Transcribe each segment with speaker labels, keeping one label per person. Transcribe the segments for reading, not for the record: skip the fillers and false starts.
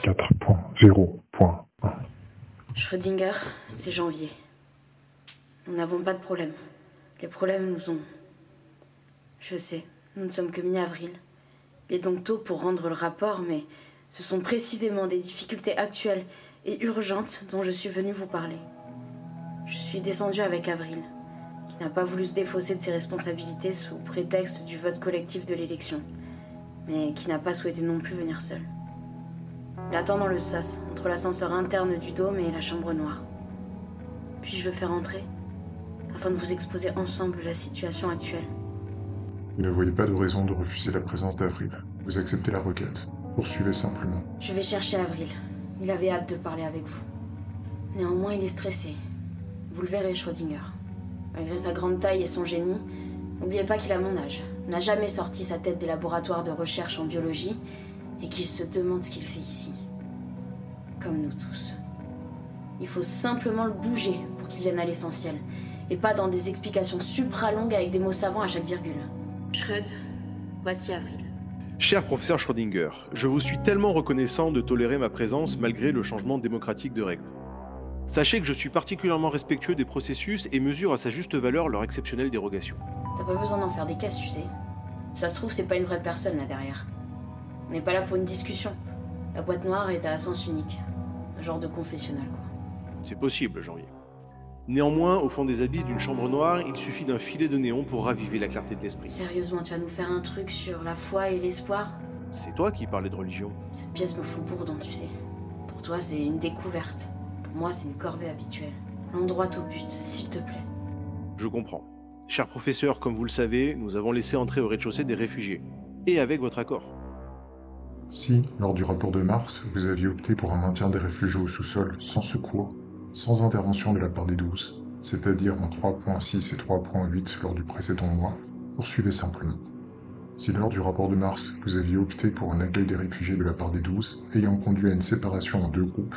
Speaker 1: 4.0.1.
Speaker 2: Schrödinger, c'est janvier. Nous n'avons pas de problème. Les problèmes nous ont... Je sais, nous ne sommes que mi-avril. Il est donc tôt pour rendre le rapport, mais ce sont précisément des difficultés actuelles et urgentes dont je suis venue vous parler. Je suis descendue avec Avril, qui n'a pas voulu se défausser de ses responsabilités sous prétexte du vote collectif de l'élection, mais qui n'a pas souhaité non plus venir seul. Il attend dans le sas, entre l'ascenseur interne du dôme et la chambre noire. Puis-je le faire entrer, afin de vous exposer ensemble la situation actuelle?
Speaker 1: Vous ne voyez pas de raison de refuser la présence d'Avril. Vous acceptez la requête. Poursuivez simplement.
Speaker 2: Je vais chercher Avril. Il avait hâte de parler avec vous. Néanmoins, il est stressé. Vous le verrez, Schrödinger. Malgré sa grande taille et son génie, n'oubliez pas qu'il a mon âge, n'a jamais sorti sa tête des laboratoires de recherche en biologie et qu'il se demande ce qu'il fait ici. Comme nous tous. Il faut simplement le bouger pour qu'il vienne à l'essentiel, et pas dans des explications supra-longues avec des mots savants à chaque virgule. Schröd, voici Avril.
Speaker 3: Cher professeur Schrödinger, je vous suis tellement reconnaissant de tolérer ma présence malgré le changement démocratique de règles. Sachez que je suis particulièrement respectueux des processus et mesure à sa juste valeur leur exceptionnelle dérogation.
Speaker 2: T'as pas besoin d'en faire des caisses, tu sais. Ça se trouve, c'est pas une vraie personne là derrière. On n'est pas là pour une discussion. La boîte noire est à sens unique. Un genre de confessionnal, quoi.
Speaker 3: C'est possible, Janvier. Néanmoins, au fond des abysses d'une chambre noire, il suffit d'un filet de néon pour raviver la clarté de l'esprit.
Speaker 2: Sérieusement, tu vas nous faire un truc sur la foi et l'espoir?
Speaker 3: C'est toi qui parlais de religion.
Speaker 2: Cette pièce me fout le bourdon, tu sais. Pour toi, c'est une découverte. Pour moi, c'est une corvée habituelle. Allons droit au but, s'il te plaît.
Speaker 3: Je comprends. Cher professeur, comme vous le savez, nous avons laissé entrer au rez-de-chaussée des réfugiés. Et avec votre accord.
Speaker 1: Si, lors du rapport de mars, vous aviez opté pour un maintien des réfugiés au sous-sol, sans secours, sans intervention de la part des 12, c'est-à-dire en 3.6 et 3.8 lors du précédent mois, poursuivez simplement. Si lors du rapport de mars, vous aviez opté pour un accueil des réfugiés de la part des 12, ayant conduit à une séparation en deux groupes,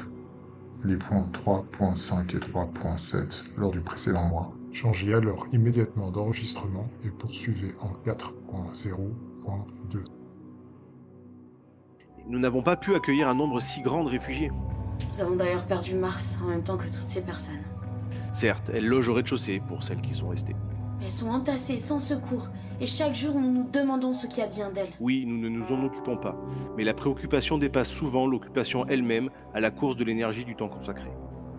Speaker 1: les points 3.5 et 3.7 lors du précédent mois, changez alors immédiatement d'enregistrement et poursuivez en 4.0.2.
Speaker 3: Nous n'avons pas pu accueillir un nombre si grand de réfugiés.
Speaker 2: Nous avons d'ailleurs perdu Mars en même temps que toutes ces personnes.
Speaker 3: Certes, elles logent au rez-de-chaussée pour celles qui sont restées.
Speaker 2: Mais elles sont entassées, sans secours, et chaque jour nous nous demandons ce qui advient d'elles.
Speaker 3: Oui, nous ne nous en occupons pas, mais la préoccupation dépasse souvent l'occupation elle-même à la course de l'énergie du temps consacré.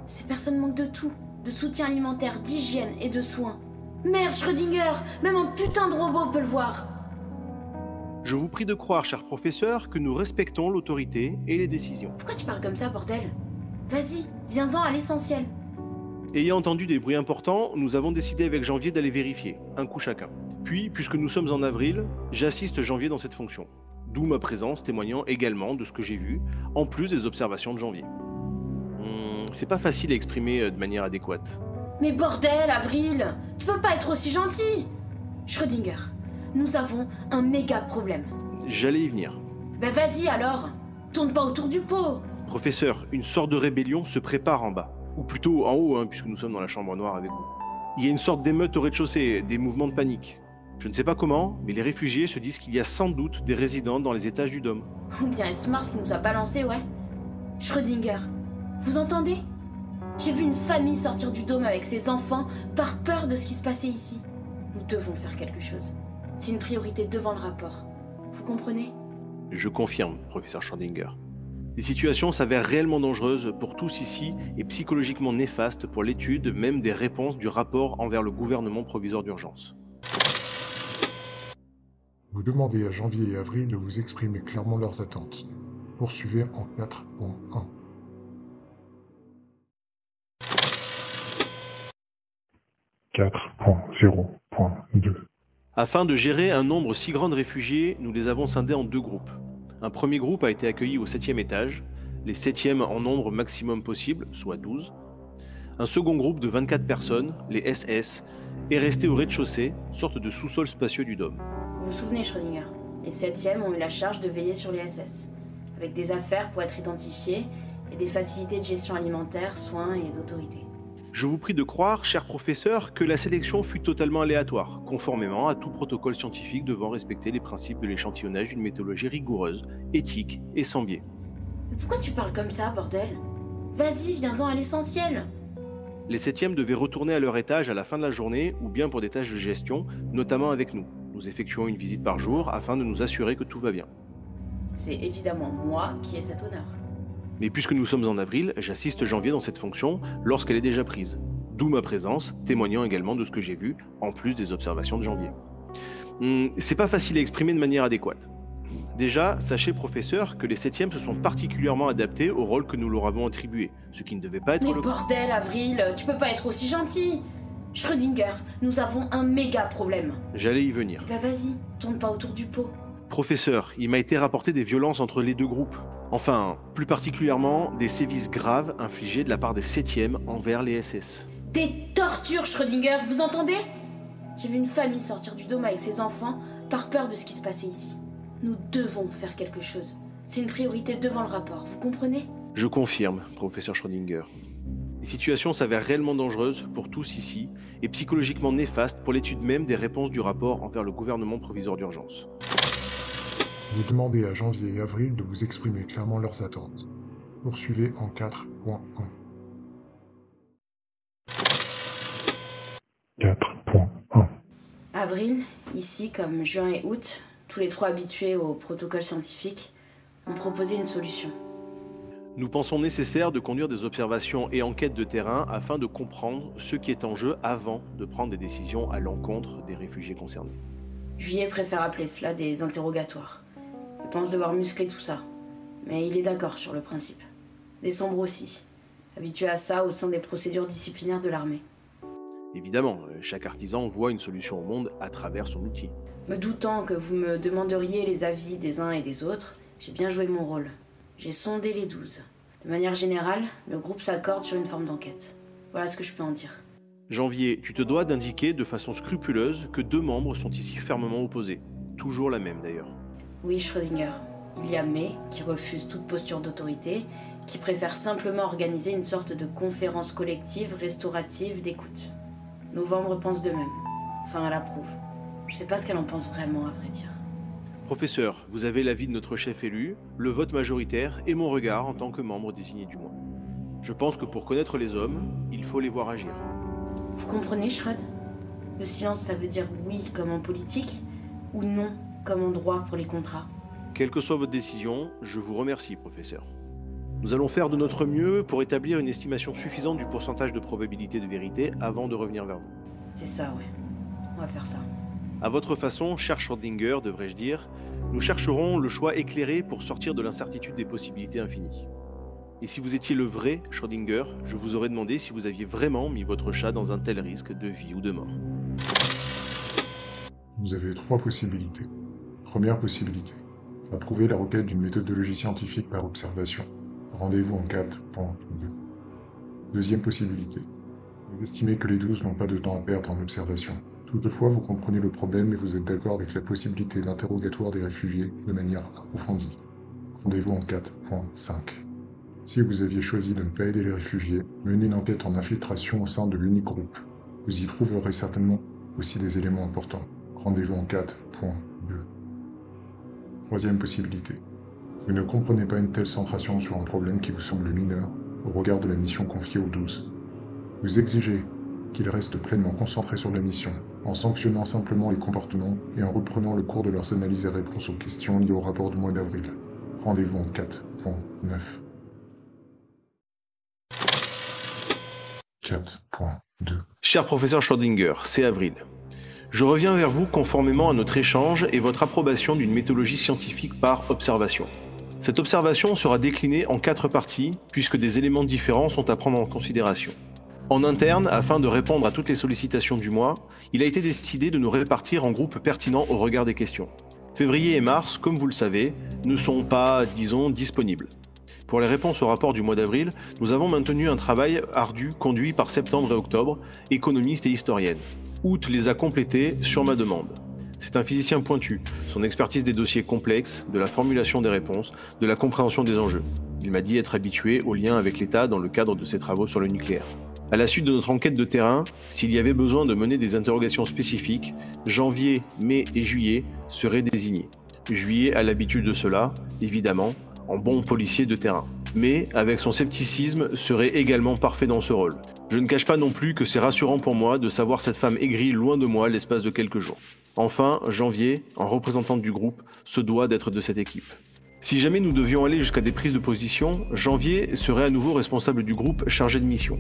Speaker 2: Ces personnes manquent de tout, de soutien alimentaire, d'hygiène et de soins. Merde, Schrödinger, même un putain de robot peut le voir.
Speaker 3: Je vous prie de croire, cher professeur, que nous respectons l'autorité et les décisions.
Speaker 2: Pourquoi tu parles comme ça, bordel? Vas-y, viens-en à l'essentiel.
Speaker 3: Ayant entendu des bruits importants, nous avons décidé avec Janvier d'aller vérifier, un coup chacun. Puis, puisque nous sommes en avril, j'assiste Janvier dans cette fonction. D'où ma présence témoignant également de ce que j'ai vu, en plus des observations de Janvier. C'est pas facile à exprimer de manière adéquate.
Speaker 2: Mais bordel, Avril, tu peux pas être aussi gentil. Schrödinger, nous avons un méga problème.
Speaker 3: J'allais y venir.
Speaker 2: Ben vas-y alors, tourne pas autour du pot.
Speaker 3: Professeur, une sorte de rébellion se prépare en bas. Ou plutôt en haut, puisque nous sommes dans la chambre noire avec vous. Il y a une sorte d'émeute au rez-de-chaussée, des mouvements de panique. Je ne sais pas comment, mais les réfugiés se disent qu'il y a sans doute des résidents dans les étages du dôme.
Speaker 2: Ou bien Mars qui nous a balancé, ouais. Schrödinger, vous entendez? J'ai vu une famille sortir du dôme avec ses enfants par peur de ce qui se passait ici. Nous devons faire quelque chose. C'est une priorité devant le rapport. Vous comprenez?
Speaker 3: Je confirme, professeur Schrödinger. Les situations s'avèrent réellement dangereuses pour tous ici et psychologiquement néfastes pour l'étude même des réponses du rapport envers le gouvernement provisoire d'urgence.
Speaker 1: Vous demandez à Janvier et Avril de vous exprimer clairement leurs attentes. Poursuivez en 4.1.
Speaker 3: Afin de gérer un nombre si grand de réfugiés, nous les avons scindés en deux groupes. Un premier groupe a été accueilli au 7e étage, les 7e en nombre maximum possible, soit 12. Un second groupe de 24 personnes, les SS, est resté au rez-de-chaussée, sorte de sous-sol spacieux du dôme.
Speaker 2: Vous vous souvenez, Schrödinger, les 7e ont eu la charge de veiller sur les SS, avec des affaires pour être identifiés et des facilités de gestion alimentaire, soins et d'autorité.
Speaker 3: Je vous prie de croire, cher professeur, que la sélection fut totalement aléatoire, conformément à tout protocole scientifique devant respecter les principes de l'échantillonnage d'une méthodologie rigoureuse, éthique et sans biais.
Speaker 2: Mais pourquoi tu parles comme ça, bordel? Vas-y, viens-en à l'essentiel.
Speaker 3: Les 7e devaient retourner à leur étage à la fin de la journée ou bien pour des tâches de gestion, notamment avec nous. Nous effectuons une visite par jour afin de nous assurer que tout va bien.
Speaker 2: C'est évidemment moi qui ai cet honneur.
Speaker 3: Mais puisque nous sommes en avril, j'assiste Janvier dans cette fonction lorsqu'elle est déjà prise. D'où ma présence, témoignant également de ce que j'ai vu, en plus des observations de Janvier. C'est pas facile à exprimer de manière adéquate. Déjà, sachez professeur que les 7e se sont particulièrement adaptés au rôle que nous leur avons attribué, ce qui ne devait pas être
Speaker 2: Mais
Speaker 3: le cas.
Speaker 2: bordel, Avril, tu peux pas être aussi gentil. Schrödinger, nous avons un méga problème.
Speaker 3: J'allais y venir.
Speaker 2: Bah vas-y, tourne pas autour du pot.
Speaker 3: Professeur, il m'a été rapporté des violences entre les deux groupes. Enfin, plus particulièrement, des sévices graves infligés de la part des 7e envers les SS.
Speaker 2: Des tortures, Schrödinger, vous entendez? J'ai vu une famille sortir du dôme avec ses enfants par peur de ce qui se passait ici. Nous devons faire quelque chose. C'est une priorité devant le rapport, vous comprenez?
Speaker 3: Je confirme, professeur Schrödinger. Les situations s'avèrent réellement dangereuses pour tous ici et psychologiquement néfastes pour l'étude même des réponses du rapport envers le gouvernement provisoire d'urgence.
Speaker 1: Vous demandez à Janvier et Avril de vous exprimer clairement leurs attentes. Poursuivez en 4.1. 4.1.
Speaker 2: Avril, ici comme juin et août, tous les trois habitués au protocole scientifique, ont proposé une solution.
Speaker 3: Nous pensons nécessaire de conduire des observations et enquêtes de terrain afin de comprendre ce qui est en jeu avant de prendre des décisions à l'encontre des réfugiés concernés.
Speaker 2: Juillet préfère appeler cela des interrogatoires. Il pense devoir muscler tout ça. Mais il est d'accord sur le principe. Décembre aussi, habitué à ça au sein des procédures disciplinaires de l'armée.
Speaker 3: Évidemment, chaque artisan voit une solution au monde à travers son outil.
Speaker 2: Me doutant que vous me demanderiez les avis des uns et des autres, j'ai bien joué mon rôle. J'ai sondé les 12. De manière générale, le groupe s'accorde sur une forme d'enquête. Voilà ce que je peux en dire.
Speaker 3: Janvier, tu te dois d'indiquer de façon scrupuleuse que 2 membres sont ici fermement opposés. Toujours la même d'ailleurs.
Speaker 2: Oui, Schrödinger. Il y a May, qui refuse toute posture d'autorité, qui préfère simplement organiser une sorte de conférence collective restaurative d'écoute. Novembre pense de même. Enfin, elle approuve. Je sais pas ce qu'elle en pense vraiment, à vrai dire.
Speaker 3: Professeur, vous avez l'avis de notre chef élu, le vote majoritaire et mon regard en tant que membre désigné du mois. Je pense que pour connaître les hommes, il faut les voir agir.
Speaker 2: Vous comprenez, Schröd? Le silence, ça veut dire oui comme en politique, ou non comme en droit pour les contrats.
Speaker 3: Quelle que soit votre décision, je vous remercie, professeur. Nous allons faire de notre mieux pour établir une estimation suffisante du pourcentage de probabilité de vérité avant de revenir vers vous.
Speaker 2: C'est ça, ouais. On va faire ça.
Speaker 3: À votre façon, cher Schrödinger, devrais-je dire, nous chercherons le choix éclairé pour sortir de l'incertitude des possibilités infinies. Et si vous étiez le vrai Schrödinger, je vous aurais demandé si vous aviez vraiment mis votre chat dans un tel risque de vie ou de mort.
Speaker 1: Vous avez 3 possibilités. Première possibilité. Approuver la requête d'une méthodologie scientifique par observation. Rendez-vous en 4.2. Deuxième possibilité. Vous estimez que les 12 n'ont pas de temps à perdre en observation. Toutefois, vous comprenez le problème et vous êtes d'accord avec la possibilité d'interrogatoire des réfugiés de manière approfondie. Rendez-vous en 4.5. Si vous aviez choisi de ne pas aider les réfugiés, menez une enquête en infiltration au sein de l'unique groupe. Vous y trouverez certainement aussi des éléments importants. Rendez-vous en 4.2. Troisième possibilité. Vous ne comprenez pas une telle centration sur un problème qui vous semble mineur au regard de la mission confiée aux 12. Vous exigez qu'ils restent pleinement concentrés sur la mission, en sanctionnant simplement les comportements et en reprenant le cours de leurs analyses et réponses aux questions liées au rapport du mois d'avril. Rendez-vous en 4.9. 4.2.
Speaker 3: Cher professeur Schrödinger, c'est Avril. Je reviens vers vous conformément à notre échange et votre approbation d'une méthodologie scientifique par observation. Cette observation sera déclinée en 4 parties, puisque des éléments différents sont à prendre en considération. En interne, afin de répondre à toutes les sollicitations du mois, il a été décidé de nous répartir en groupes pertinents au regard des questions. Février et mars, comme vous le savez, ne sont pas, disons, disponibles. Pour les réponses au rapport du mois d'avril, nous avons maintenu un travail ardu conduit par septembre et octobre, économistes et historiennes. Août les a complétés sur ma demande. C'est un physicien pointu, son expertise des dossiers complexes, de la formulation des réponses, de la compréhension des enjeux. Il m'a dit être habitué aux liens avec l'État dans le cadre de ses travaux sur le nucléaire. À la suite de notre enquête de terrain, s'il y avait besoin de mener des interrogations spécifiques, janvier, mai et juillet seraient désignés. Juillet a l'habitude de cela, évidemment, en bon policier de terrain. Mais, avec son scepticisme, serait également parfait dans ce rôle. Je ne cache pas non plus que c'est rassurant pour moi de savoir cette femme aigrie loin de moi l'espace de quelques jours. Enfin, Janvier, en représentante du groupe, se doit d'être de cette équipe. Si jamais nous devions aller jusqu'à des prises de position, Janvier serait à nouveau responsable du groupe chargé de mission.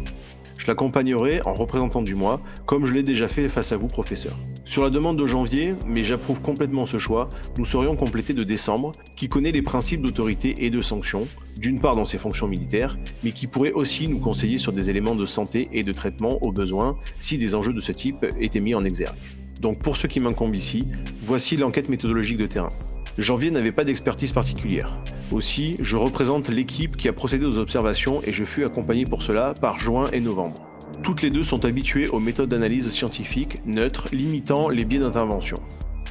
Speaker 3: Je l'accompagnerai en représentant du moi, comme je l'ai déjà fait face à vous, professeur. Sur la demande de Janvier, mais j'approuve complètement ce choix, nous serions complétés de Décembre, qui connaît les principes d'autorité et de sanction, d'une part dans ses fonctions militaires, mais qui pourrait aussi nous conseiller sur des éléments de santé et de traitement au besoin, si des enjeux de ce type étaient mis en exergue. Donc pour ce qui m'incombe ici, voici l'enquête méthodologique de terrain. Janvier n'avait pas d'expertise particulière. Aussi, je représente l'équipe qui a procédé aux observations et je fus accompagné pour cela par Juin et Novembre. Toutes les deux sont habituées aux méthodes d'analyse scientifique neutres limitant les biais d'intervention.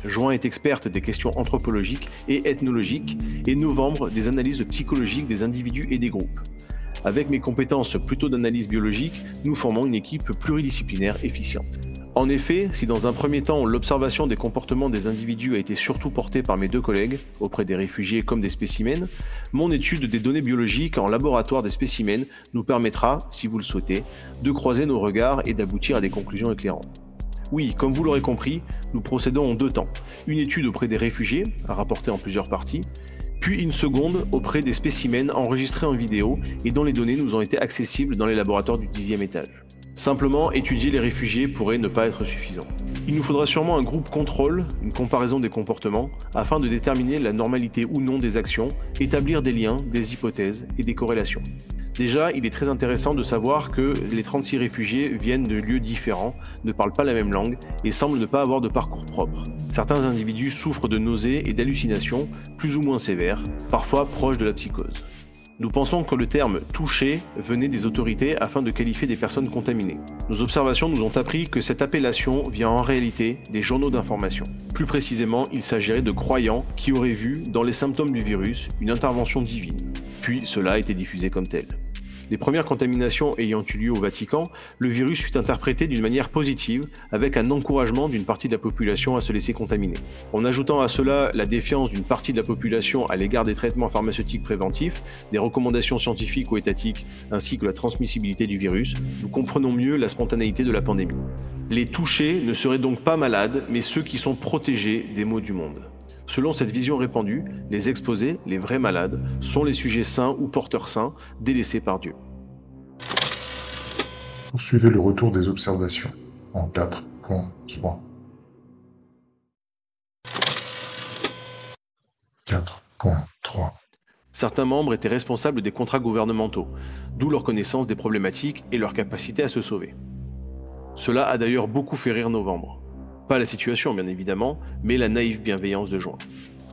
Speaker 3: Juin est experte des questions anthropologiques et ethnologiques et Novembre des analyses psychologiques des individus et des groupes. Avec mes compétences plutôt d'analyse biologique, nous formons une équipe pluridisciplinaire efficiente. En effet, si dans un premier temps l'observation des comportements des individus a été surtout portée par mes deux collègues, auprès des réfugiés comme des spécimens, mon étude des données biologiques en laboratoire des spécimens nous permettra, si vous le souhaitez, de croiser nos regards et d'aboutir à des conclusions éclairantes. Oui, comme vous l'aurez compris, nous procédons en deux temps. Une étude auprès des réfugiés, à rapporter en plusieurs parties, puis une seconde auprès des spécimens enregistrés en vidéo et dont les données nous ont été accessibles dans les laboratoires du 10e étage. Simplement, étudier les réfugiés pourrait ne pas être suffisant. Il nous faudra sûrement un groupe contrôle, une comparaison des comportements, afin de déterminer la normalité ou non des actions, établir des liens, des hypothèses et des corrélations. Déjà, il est très intéressant de savoir que les 36 réfugiés viennent de lieux différents, ne parlent pas la même langue et semblent ne pas avoir de parcours propre. Certains individus souffrent de nausées et d'hallucinations, plus ou moins sévères, parfois proches de la psychose. Nous pensons que le terme « touché » venait des autorités afin de qualifier des personnes contaminées. Nos observations nous ont appris que cette appellation vient en réalité des journaux d'information. Plus précisément, il s'agirait de croyants qui auraient vu, dans les symptômes du virus, une intervention divine. Puis cela a été diffusé comme tel. Les premières contaminations ayant eu lieu au Vatican, le virus fut interprété d'une manière positive, avec un encouragement d'une partie de la population à se laisser contaminer. En ajoutant à cela la défiance d'une partie de la population à l'égard des traitements pharmaceutiques préventifs, des recommandations scientifiques ou étatiques, ainsi que la transmissibilité du virus, nous comprenons mieux la spontanéité de la pandémie. Les touchés ne seraient donc pas malades, mais ceux qui sont protégés des maux du monde. Selon cette vision répandue, les exposés, les vrais malades, sont les sujets sains ou porteurs sains, délaissés par Dieu.
Speaker 1: Poursuivez le retour des observations en 4.3. 4.3.
Speaker 3: Certains membres étaient responsables des contrats gouvernementaux, d'où leur connaissance des problématiques et leur capacité à se sauver. Cela a d'ailleurs beaucoup fait rire Novembre. Pas la situation bien évidemment, mais la naïve bienveillance de Juin.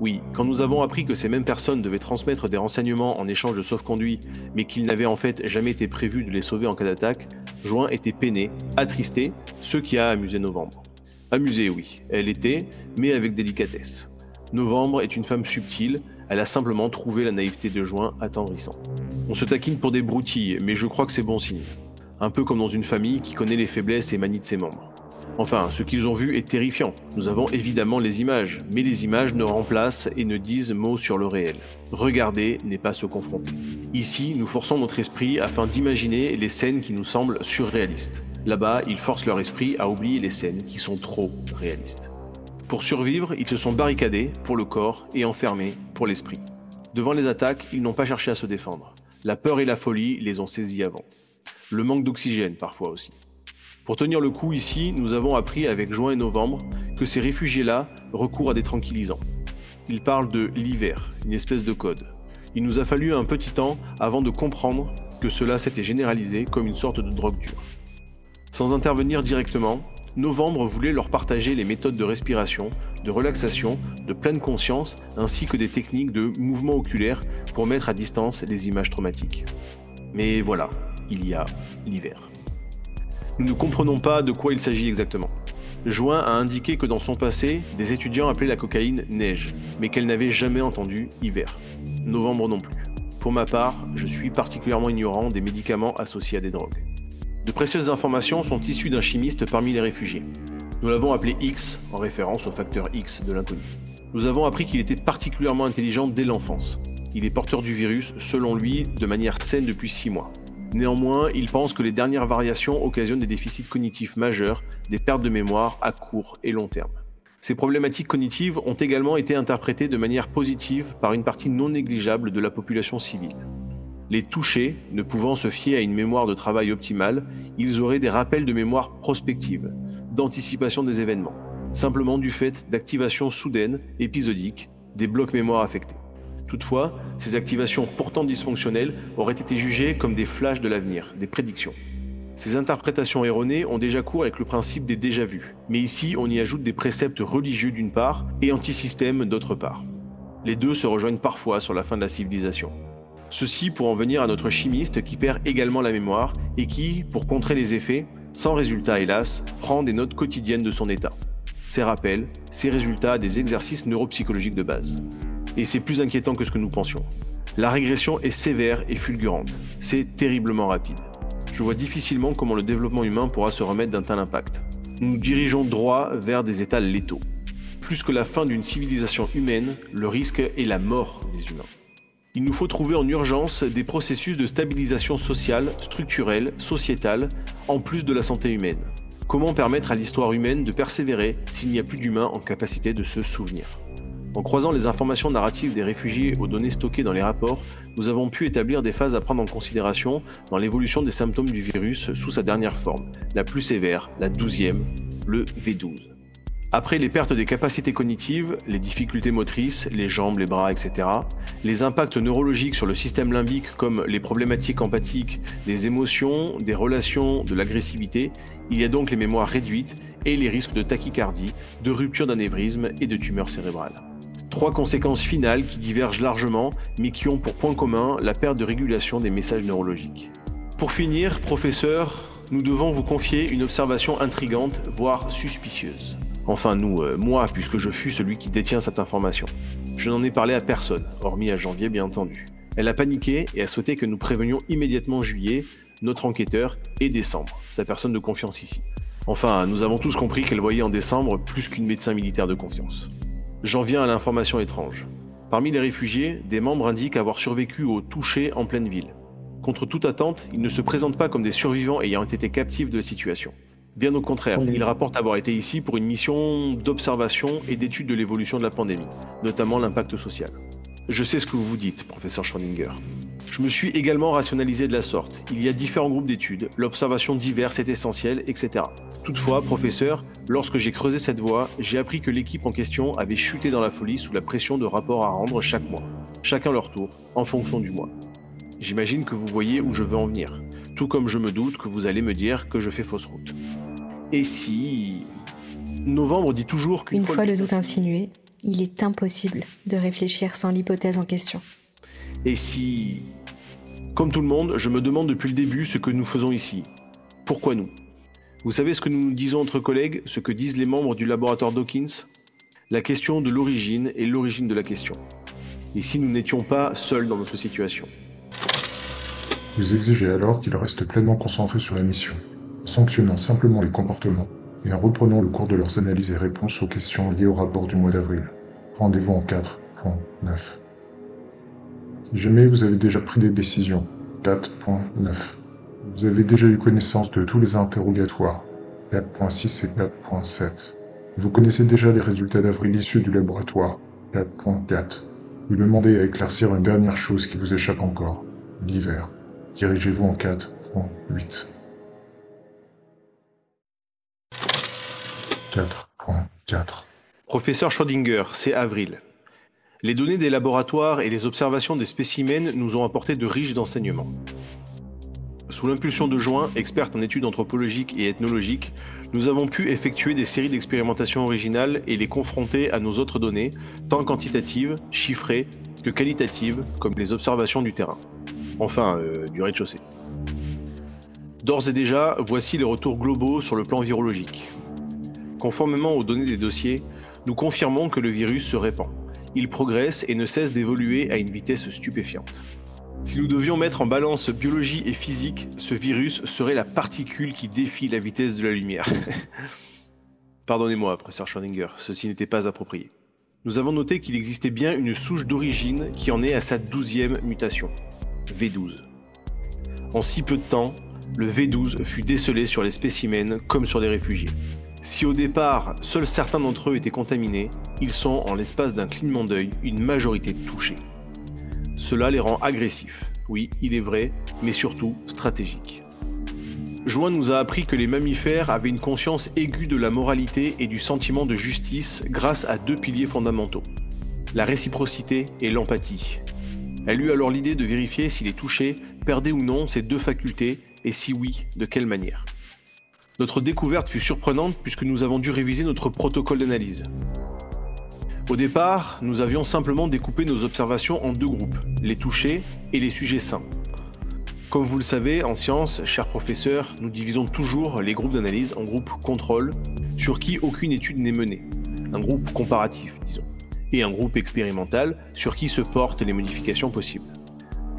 Speaker 3: Oui, quand nous avons appris que ces mêmes personnes devaient transmettre des renseignements en échange de sauf-conduit, mais qu'il n'avait en fait jamais été prévu de les sauver en cas d'attaque, Juin était peiné, attristé, ce qui a amusé Novembre. Amusé oui, elle était, mais avec délicatesse. Novembre est une femme subtile, elle a simplement trouvé la naïveté de Juin attendrissante. On se taquine pour des broutilles, mais je crois que c'est bon signe. Un peu comme dans une famille qui connaît les faiblesses et manies de ses membres. Enfin, ce qu'ils ont vu est terrifiant. Nous avons évidemment les images, mais les images ne remplacent et ne disent mot sur le réel. Regarder n'est pas se confronter. Ici, nous forçons notre esprit afin d'imaginer les scènes qui nous semblent surréalistes. Là-bas, ils forcent leur esprit à oublier les scènes qui sont trop réalistes. Pour survivre, ils se sont barricadés pour le corps et enfermés pour l'esprit. Devant les attaques, ils n'ont pas cherché à se défendre. La peur et la folie les ont saisis avant. Le manque d'oxygène parfois aussi. Pour tenir le coup ici, nous avons appris avec Juin et Novembre que ces réfugiés-là recourent à des tranquillisants. Ils parlent de l'hiver, une espèce de code. Il nous a fallu un petit temps avant de comprendre que cela s'était généralisé comme une sorte de drogue dure. Sans intervenir directement, Novembre voulait leur partager les méthodes de respiration, de relaxation, de pleine conscience, ainsi que des techniques de mouvement oculaire pour mettre à distance les images traumatiques. Mais voilà, il y a l'hiver. Nous ne comprenons pas de quoi il s'agit exactement. Juin a indiqué que dans son passé, des étudiants appelaient la cocaïne neige, mais qu'elle n'avait jamais entendu hiver. Novembre non plus. Pour ma part, je suis particulièrement ignorant des médicaments associés à des drogues. De précieuses informations sont issues d'un chimiste parmi les réfugiés. Nous l'avons appelé X, en référence au facteur X de l'inconnu. Nous avons appris qu'il était particulièrement intelligent dès l'enfance. Il est porteur du virus, selon lui, de manière saine depuis 6 mois. Néanmoins, il pense que les dernières variations occasionnent des déficits cognitifs majeurs, des pertes de mémoire à court et long terme. Ces problématiques cognitives ont également été interprétées de manière positive par une partie non négligeable de la population civile. Les touchés, ne pouvant se fier à une mémoire de travail optimale, ils auraient des rappels de mémoire prospective, d'anticipation des événements, simplement du fait d'activations soudaines, épisodiques, des blocs mémoire affectés. Toutefois, ces activations pourtant dysfonctionnelles auraient été jugées comme des flashs de l'avenir, des prédictions. Ces interprétations erronées ont déjà cours avec le principe des déjà-vus, mais ici on y ajoute des préceptes religieux d'une part et antisystèmes d'autre part. Les deux se rejoignent parfois sur la fin de la civilisation. Ceci pour en venir à notre chimiste qui perd également la mémoire et qui, pour contrer les effets, sans résultat hélas, prend des notes quotidiennes de son état. Ces rappels, ces résultats des exercices neuropsychologiques de base. Et c'est plus inquiétant que ce que nous pensions. La régression est sévère et fulgurante. C'est terriblement rapide. Je vois difficilement comment le développement humain pourra se remettre d'un tel impact. Nous nous dirigeons droit vers des états létaux. Plus que la fin d'une civilisation humaine, le risque est la mort des humains. Il nous faut trouver en urgence des processus de stabilisation sociale, structurelle, sociétale, en plus de la santé humaine. Comment permettre à l'histoire humaine de persévérer s'il n'y a plus d'humains en capacité de se souvenir ? En croisant les informations narratives des réfugiés aux données stockées dans les rapports, nous avons pu établir des phases à prendre en considération dans l'évolution des symptômes du virus sous sa dernière forme, la plus sévère, la 12e, le V12. Après les pertes des capacités cognitives, les difficultés motrices, les jambes, les bras, etc., les impacts neurologiques sur le système limbique comme les problématiques empathiques, des émotions, des relations, de l'agressivité, il y a donc les mémoires réduites et les risques de tachycardie, de rupture d'anévrisme et de tumeur cérébrale. 3 conséquences finales qui divergent largement, mais qui ont pour point commun la perte de régulation des messages neurologiques. Pour finir, professeur, nous devons vous confier une observation intrigante, voire suspicieuse. Enfin moi, puisque je fus celui qui détient cette information. Je n'en ai parlé à personne, hormis à Janvier bien entendu. Elle a paniqué et a souhaité que nous prévenions immédiatement Juillet, notre enquêteur, et Décembre, sa personne de confiance ici. Enfin, nous avons tous compris qu'elle voyait en Décembre plus qu'une médecin militaire de confiance. J'en viens à l'information étrange. Parmi les réfugiés, des membres indiquent avoir survécu aux touchés en pleine ville. Contre toute attente, ils ne se présentent pas comme des survivants ayant été captifs de la situation. Bien au contraire, ils rapportent avoir été ici pour une mission d'observation et d'étude de l'évolution de la pandémie, notamment l'impact social. Je sais ce que vous vous dites, professeur Schrödinger. Je me suis également rationalisé de la sorte. Il y a différents groupes d'études, l'observation diverse est essentielle, etc. Toutefois, professeur, lorsque j'ai creusé cette voie, j'ai appris que l'équipe en question avait chuté dans la folie sous la pression de rapports à rendre chaque mois, chacun leur tour, en fonction du mois. J'imagine que vous voyez où je veux en venir, tout comme je me doute que vous allez me dire que je fais fausse route. Et si... Novembre dit toujours qu'une
Speaker 4: fois le doute insinué, il est impossible de réfléchir sans l'hypothèse en question.
Speaker 3: Et si... Comme tout le monde, je me demande depuis le début ce que nous faisons ici. Pourquoi nous ? Vous savez ce que nous disons entre collègues, ce que disent les membres du laboratoire Dawkins ? La question de l'origine est l'origine de la question. Et si nous n'étions pas seuls dans notre situation ?
Speaker 1: Vous exigez alors qu'ils restent pleinement concentrés sur la mission, en sanctionnant simplement les comportements et en reprenant le cours de leurs analyses et réponses aux questions liées au rapport du mois d'avril. Rendez-vous en 4.9. Si jamais vous avez déjà pris des décisions, 4.9. Vous avez déjà eu connaissance de tous les interrogatoires, 4.6 et 4.7. Vous connaissez déjà les résultats d'avril issus du laboratoire, 4.4. Vous demandez à éclaircir une dernière chose qui vous échappe encore, l'hiver. Dirigez-vous en 4.8. 4.4.
Speaker 3: Professeur Schrödinger, c'est avril. Les données des laboratoires et les observations des spécimens nous ont apporté de riches enseignements. Sous l'impulsion de Juin, experte en études anthropologiques et ethnologiques, nous avons pu effectuer des séries d'expérimentations originales et les confronter à nos autres données, tant quantitatives, chiffrées, que qualitatives, comme les observations du terrain. Enfin, du rez-de-chaussée. D'ores et déjà, voici les retours globaux sur le plan virologique. Conformément aux données des dossiers, nous confirmons que le virus se répand. Il progresse et ne cesse d'évoluer à une vitesse stupéfiante. Si nous devions mettre en balance biologie et physique, ce virus serait la particule qui défie la vitesse de la lumière. Pardonnez-moi, professeur Schrödinger, ceci n'était pas approprié. Nous avons noté qu'il existait bien une souche d'origine qui en est à sa 12e mutation, V12. En si peu de temps, le V12 fut décelé sur les spécimens comme sur les réfugiés. Si au départ, seuls certains d'entre eux étaient contaminés, ils sont, en l'espace d'un clignement d'œil, une majorité touchés. Cela les rend agressifs, oui, il est vrai, mais surtout stratégiques. Juin nous a appris que les mammifères avaient une conscience aiguë de la moralité et du sentiment de justice grâce à 2 piliers fondamentaux, la réciprocité et l'empathie. Elle eut alors l'idée de vérifier si les touchés perdaient ou non ces 2 facultés, et si oui, de quelle manière. Notre découverte fut surprenante puisque nous avons dû réviser notre protocole d'analyse. Au départ, nous avions simplement découpé nos observations en 2 groupes, les touchés et les sujets sains. Comme vous le savez, en sciences, chers professeurs, nous divisons toujours les groupes d'analyse en groupes contrôle, sur qui aucune étude n'est menée, un groupe comparatif, disons, et un groupe expérimental, sur qui se portent les modifications possibles.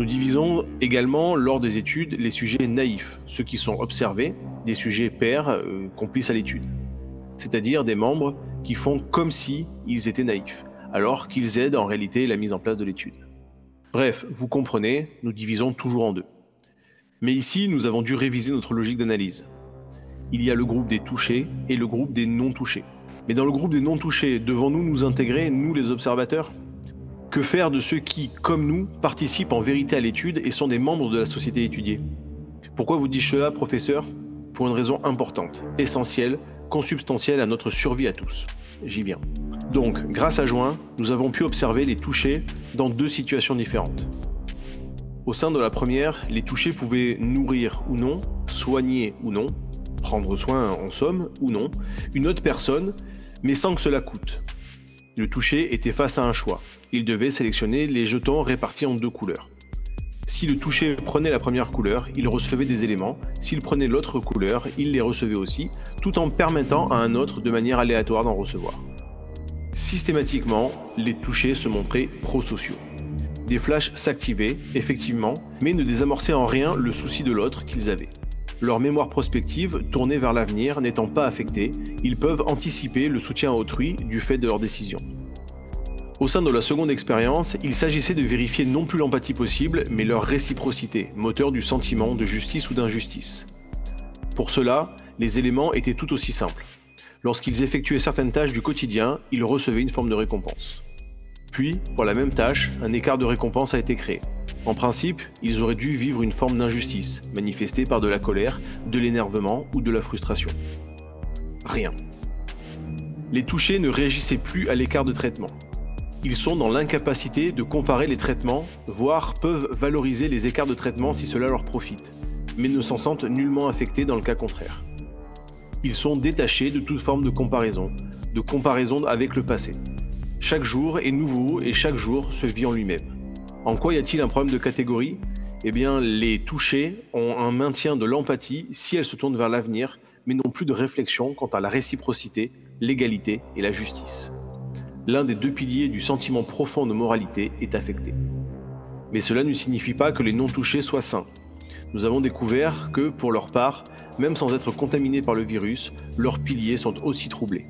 Speaker 3: Nous divisons également, lors des études, les sujets naïfs, ceux qui sont observés, des sujets pairs, complices à l'étude. C'est-à-dire des membres qui font comme si ils étaient naïfs, alors qu'ils aident en réalité la mise en place de l'étude. Bref, vous comprenez, nous divisons toujours en 2. Mais ici, nous avons dû réviser notre logique d'analyse. Il y a le groupe des touchés et le groupe des non-touchés. Mais dans le groupe des non-touchés, devons-nous nous intégrer, nous les observateurs ? Que faire de ceux qui, comme nous, participent en vérité à l'étude et sont des membres de la société étudiée ? Pourquoi vous dis-je cela, professeur ? Pour une raison importante, essentielle, consubstantielle à notre survie à tous. J'y viens. Donc, grâce à Juin, nous avons pu observer les touchés dans 2 situations différentes. Au sein de la première, les touchés pouvaient nourrir ou non, soigner ou non, prendre soin en somme ou non, une autre personne, mais sans que cela coûte. Le touché était face à un choix. Il devait sélectionner les jetons répartis en 2 couleurs. Si le touché prenait la première couleur, il recevait des éléments. S'il prenait l'autre couleur, il les recevait aussi, tout en permettant à un autre de manière aléatoire d'en recevoir. Systématiquement, les touchés se montraient prosociaux. Des flashs s'activaient, effectivement, mais ne désamorçaient en rien le souci de l'autre qu'ils avaient. Leur mémoire prospective, tournée vers l'avenir, n'étant pas affectée, ils peuvent anticiper le soutien à autrui du fait de leurs décisions. Au sein de la seconde expérience, il s'agissait de vérifier non plus l'empathie possible, mais leur réciprocité, moteur du sentiment de justice ou d'injustice. Pour cela, les éléments étaient tout aussi simples. Lorsqu'ils effectuaient certaines tâches du quotidien, ils recevaient une forme de récompense. Puis, pour la même tâche, un écart de récompense a été créé. En principe, ils auraient dû vivre une forme d'injustice, manifestée par de la colère, de l'énervement ou de la frustration. Rien. Les touchés ne réagissaient plus à l'écart de traitement. Ils sont dans l'incapacité de comparer les traitements, voire peuvent valoriser les écarts de traitement si cela leur profite, mais ne s'en sentent nullement affectés dans le cas contraire. Ils sont détachés de toute forme de comparaison avec le passé. Chaque jour est nouveau et chaque jour se vit en lui-même. En quoi y a-t-il un problème de catégorie ? Eh bien, les touchés ont un maintien de l'empathie si elles se tournent vers l'avenir, mais n'ont plus de réflexion quant à la réciprocité, l'égalité et la justice. L'un des 2 piliers du sentiment profond de moralité est affecté. Mais cela ne signifie pas que les non-touchés soient sains. Nous avons découvert que, pour leur part, même sans être contaminés par le virus, leurs piliers sont aussi troublés.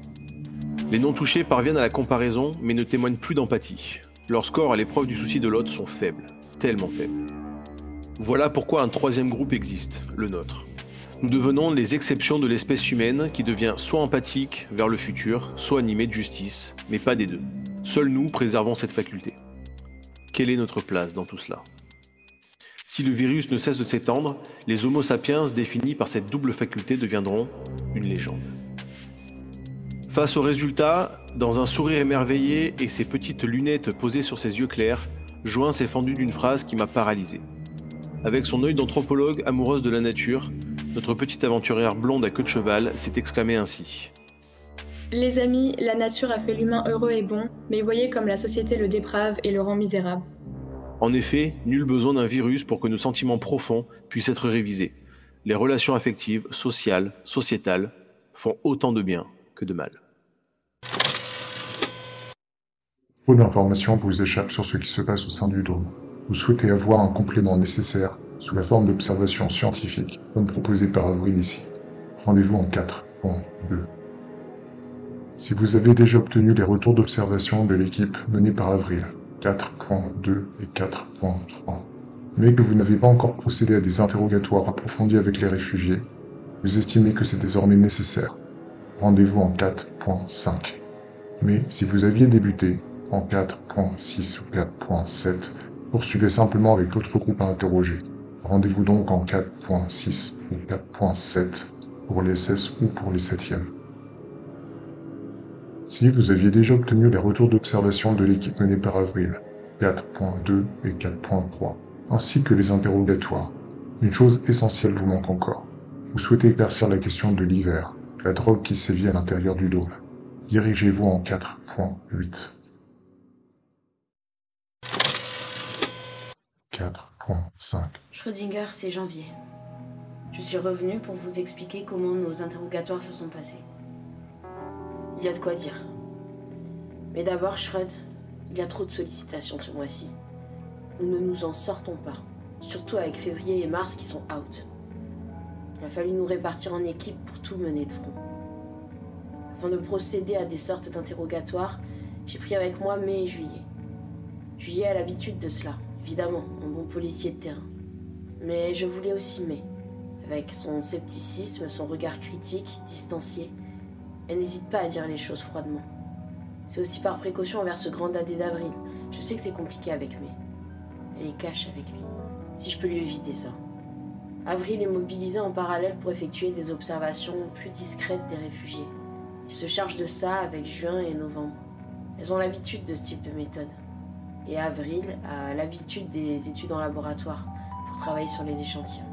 Speaker 3: Les non-touchés parviennent à la comparaison, mais ne témoignent plus d'empathie. Leurs scores à l'épreuve du souci de l'autre sont faibles, tellement faibles. Voilà pourquoi un 3e groupe existe, le nôtre. Nous devenons les exceptions de l'espèce humaine qui devient soit empathique vers le futur, soit animée de justice, mais pas des 2. Seuls nous préservons cette faculté. Quelle est notre place dans tout cela ? Si le virus ne cesse de s'étendre, les Homo sapiens définis par cette double faculté deviendront une légende. Face aux résultats, dans un sourire émerveillé et ses petites lunettes posées sur ses yeux clairs, Juin s'est fendu d'une phrase qui m'a paralysé. Avec son œil d'anthropologue amoureuse de la nature, notre petite aventurière blonde à queue de cheval s'est exclamée ainsi.
Speaker 5: Les amis, la nature a fait l'humain heureux et bon, mais voyez comme la société le déprave et le rend misérable.
Speaker 3: En effet, nul besoin d'un virus pour que nos sentiments profonds puissent être révisés. Les relations affectives, sociales, sociétales, font autant de bien que de mal.
Speaker 1: Trop d'informations vous échappent sur ce qui se passe au sein du dôme. Vous souhaitez avoir un complément nécessaire sous la forme d'observations scientifiques, comme proposé par Avril ici. Rendez-vous en 4.2. Si vous avez déjà obtenu les retours d'observation de l'équipe menée par Avril, 4.2 et 4.3, mais que vous n'avez pas encore procédé à des interrogatoires approfondis avec les réfugiés, vous estimez que c'est désormais nécessaire. Rendez-vous en 4.5. Mais si vous aviez débuté en 4.6 ou 4.7, poursuivez simplement avec l'autre groupe à interroger. Rendez-vous donc en 4.6 ou 4.7 pour les SS ou pour les 7e. Si vous aviez déjà obtenu les retours d'observation de l'équipe menée par Avril, 4.2 et 4.3, ainsi que les interrogatoires, une chose essentielle vous manque encore. Vous souhaitez éclaircir la question de l'hiver, la drogue qui sévit à l'intérieur du dôme. Dirigez-vous en 4.8. 4.5.
Speaker 2: Schrödinger, c'est janvier. Je suis revenu pour vous expliquer comment nos interrogatoires se sont passés. Il y a de quoi dire. Mais d'abord, Schröd, il y a trop de sollicitations ce mois-ci. Nous ne nous en sortons pas, surtout avec février et mars qui sont out. Il a fallu nous répartir en équipes pour tout mener de front. Afin de procéder à des sortes d'interrogatoires, j'ai pris avec moi mai et juillet. Juillet a l'habitude de cela, évidemment, un bon policier de terrain. Mais je voulais aussi mai, avec son scepticisme, son regard critique, distancié. Elle n'hésite pas à dire les choses froidement. C'est aussi par précaution envers ce grand dadé d'Avril. Je sais que c'est compliqué avec mai. Elle est cash avec lui. Si je peux lui éviter ça. Avril est mobilisé en parallèle pour effectuer des observations plus discrètes des réfugiés. Il se charge de ça avec juin et novembre. Elles ont l'habitude de ce type de méthode. Et Avril a l'habitude des études en laboratoire pour travailler sur les échantillons.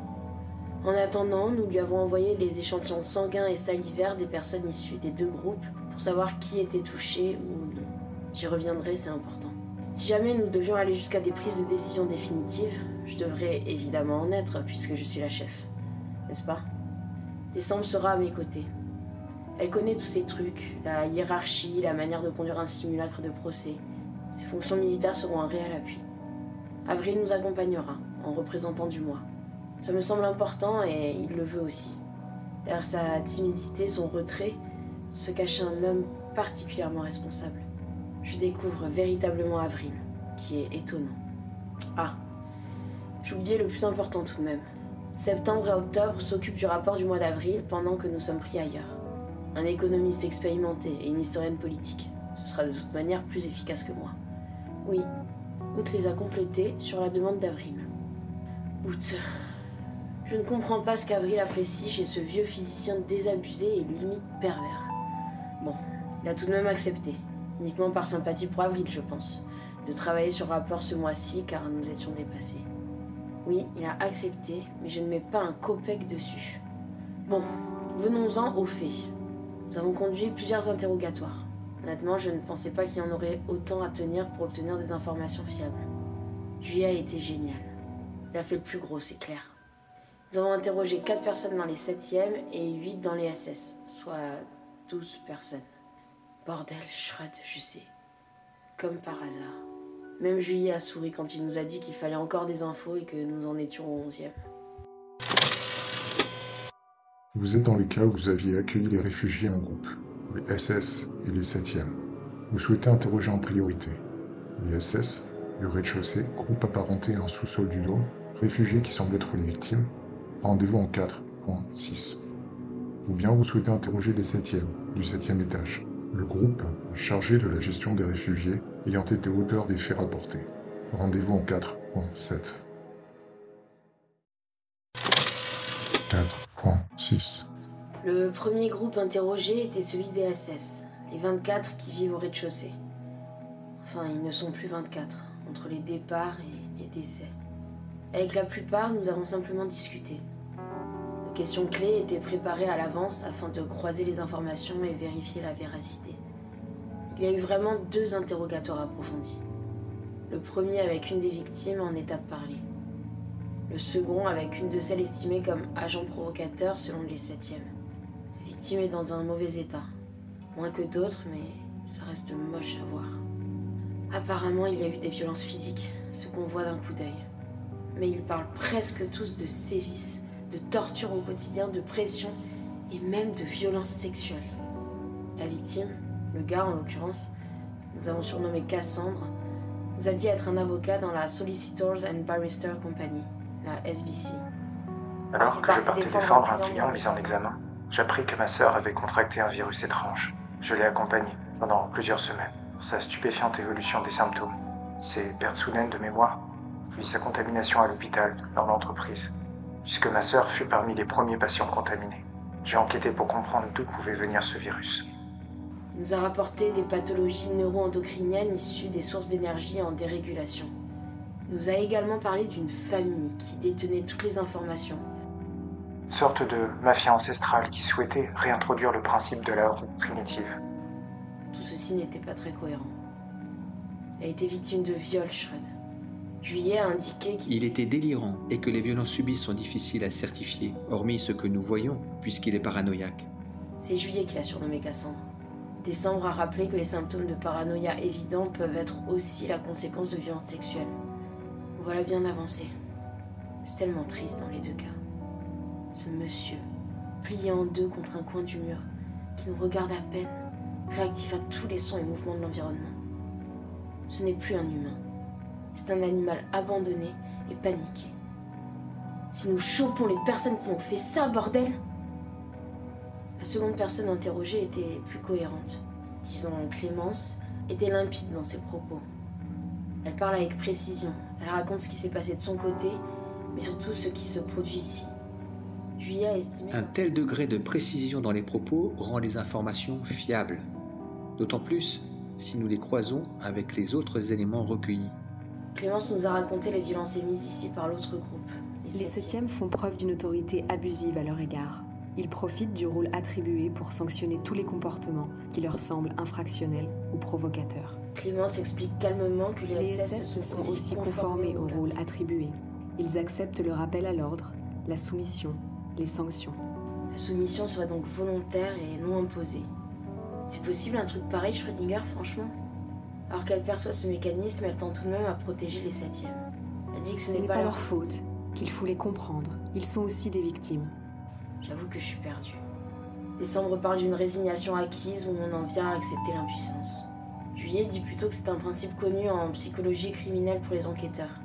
Speaker 2: En attendant, nous lui avons envoyé les échantillons sanguins et salivaires des personnes issues des deux groupes pour savoir qui était touché ou non. J'y reviendrai, c'est important. Si jamais nous devions aller jusqu'à des prises de décision définitives, je devrais évidemment en être puisque je suis la chef. N'est-ce pas? Décembre sera à mes côtés. Elle connaît tous ces trucs, la hiérarchie, la manière de conduire un simulacre de procès. Ses fonctions militaires seront un réel appui. Avril nous accompagnera, en représentant du moi. Ça me semble important et il le veut aussi. Derrière sa timidité, son retrait, se cachait un homme particulièrement responsable. Je découvre véritablement Avril, qui est étonnant. Ah, j'oubliais le plus important tout de même. Septembre et octobre s'occupent du rapport du mois d'avril pendant que nous sommes pris ailleurs. Un économiste expérimenté et une historienne politique. Ce sera de toute manière plus efficace que moi. Oui, Août les a complétés sur la demande d'Avril. Août. Je ne comprends pas ce qu'Avril apprécie chez ce vieux physicien désabusé et limite pervers. Bon, il a tout de même accepté, uniquement par sympathie pour Avril, je pense, de travailler sur le rapport ce mois-ci car nous étions dépassés. Oui, il a accepté, mais je ne mets pas un copec dessus. Bon, venons-en aux faits. Nous avons conduit plusieurs interrogatoires. Honnêtement, je ne pensais pas qu'il y en aurait autant à tenir pour obtenir des informations fiables. Juillet a été génial. Il a fait le plus gros, c'est clair. Nous avons interrogé 4 personnes dans les 7e et 8 dans les SS, soit 12 personnes. Bordel, Schröd, je sais. Comme par hasard. Même Juillet a souri quand il nous a dit qu'il fallait encore des infos et que nous en étions au 11e.
Speaker 1: Vous êtes dans les cas où vous aviez accueilli les réfugiés en groupe, les SS et les 7e. Vous souhaitez interroger en priorité. Les SS, le rez-de-chaussée, groupe apparenté à un sous-sol du dôme, réfugiés qui semblent être les victimes, rendez-vous en 4.6. Ou bien vous souhaitez interroger les 7e, du 7e étage, le groupe chargé de la gestion des réfugiés ayant été auteur des faits rapportés. Rendez-vous en 4.7. 4.6.
Speaker 2: Le premier groupe interrogé était celui des SS, les 24 qui vivent au rez-de-chaussée. Enfin, ils ne sont plus 24, entre les départs et les décès. Avec la plupart, nous avons simplement discuté. Nos questions clés étaient préparées à l'avance afin de croiser les informations et vérifier la véracité. Il y a eu vraiment 2 interrogatoires approfondis. Le premier avec une des victimes en état de parler. Le second avec une de celles estimées comme agent provocateur selon les 7e. La victime est dans un mauvais état. Moins que d'autres, mais ça reste moche à voir. Apparemment, il y a eu des violences physiques, ce qu'on voit d'un coup d'œil. Mais ils parlent presque tous de sévices, de torture au quotidien, de pression et même de violences sexuelles. La victime, Le gars, en l'occurrence, que nous avons surnommé Cassandre, nous a dit être un avocat dans la Solicitors and Barrister Company, la SBC.
Speaker 6: Alors que je partais défendre un client mis en examen, j'appris que ma sœur avait contracté un virus étrange. Je l'ai accompagnée pendant plusieurs semaines pour sa stupéfiante évolution des symptômes, ses pertes soudaines de mémoire, puis sa contamination à l'hôpital, dans l'entreprise, puisque ma sœur fut parmi les premiers patients contaminés. J'ai enquêté pour comprendre d'où pouvait venir ce virus.
Speaker 2: Il nous a rapporté des pathologies neuro-endocriniennes issues des sources d'énergie en dérégulation. Il nous a également parlé d'une famille qui détenait toutes les informations.
Speaker 6: Une sorte de mafia ancestrale qui souhaitait réintroduire le principe de la honte primitive.
Speaker 2: Tout ceci n'était pas très cohérent. Il a été victime de viol, Shred. Juillet a indiqué
Speaker 7: Il était délirant et que les violences subies sont difficiles à certifier, hormis ce que nous voyons, puisqu'il est paranoïaque.
Speaker 2: C'est Juillet qui l'a surnommé Cassandre. Décembre a rappelé que les symptômes de paranoïa évidents peuvent être aussi la conséquence de violences sexuelles. Voilà bien avancé. C'est tellement triste dans les deux cas. Ce monsieur, plié en deux contre un coin du mur, qui nous regarde à peine, réactif à tous les sons et mouvements de l'environnement. Ce n'est plus un humain. C'est un animal abandonné et paniqué. Si nous chopons les personnes qui ont fait ça, bordel! La seconde personne interrogée était plus cohérente. Disons, Clémence était limpide dans ses propos. Elle parle avec précision. Elle raconte ce qui s'est passé de son côté, mais surtout ce qui se produit ici. Juillet a estimé...
Speaker 7: Un tel degré de précision dans les propos rend les informations fiables. D'autant plus si nous les croisons avec les autres éléments recueillis.
Speaker 2: Clémence nous a raconté les violences émises ici par l'autre groupe.
Speaker 8: Les 7e font preuve d'une autorité abusive à leur égard. Ils profitent du rôle attribué pour sanctionner tous les comportements qui leur semblent infractionnels ou provocateurs.
Speaker 2: Clémence explique calmement que les SS
Speaker 8: se sont aussi conformés au rôle attribué. Ils acceptent le rappel à l'ordre, la soumission, les sanctions.
Speaker 2: La soumission serait donc volontaire et non imposée. C'est possible un truc pareil, Schrödinger, franchement? Alors qu'elle perçoit ce mécanisme, elle tend tout de même à protéger les 7e. Elle dit que ce n'est pas
Speaker 8: leur faute, qu'il faut les comprendre. Ils sont aussi des victimes.
Speaker 2: J'avoue que je suis perdue. Décembre parle d'une résignation acquise où on en vient à accepter l'impuissance. Juillet dit plutôt que c'est un principe connu en psychologie criminelle pour les enquêteurs.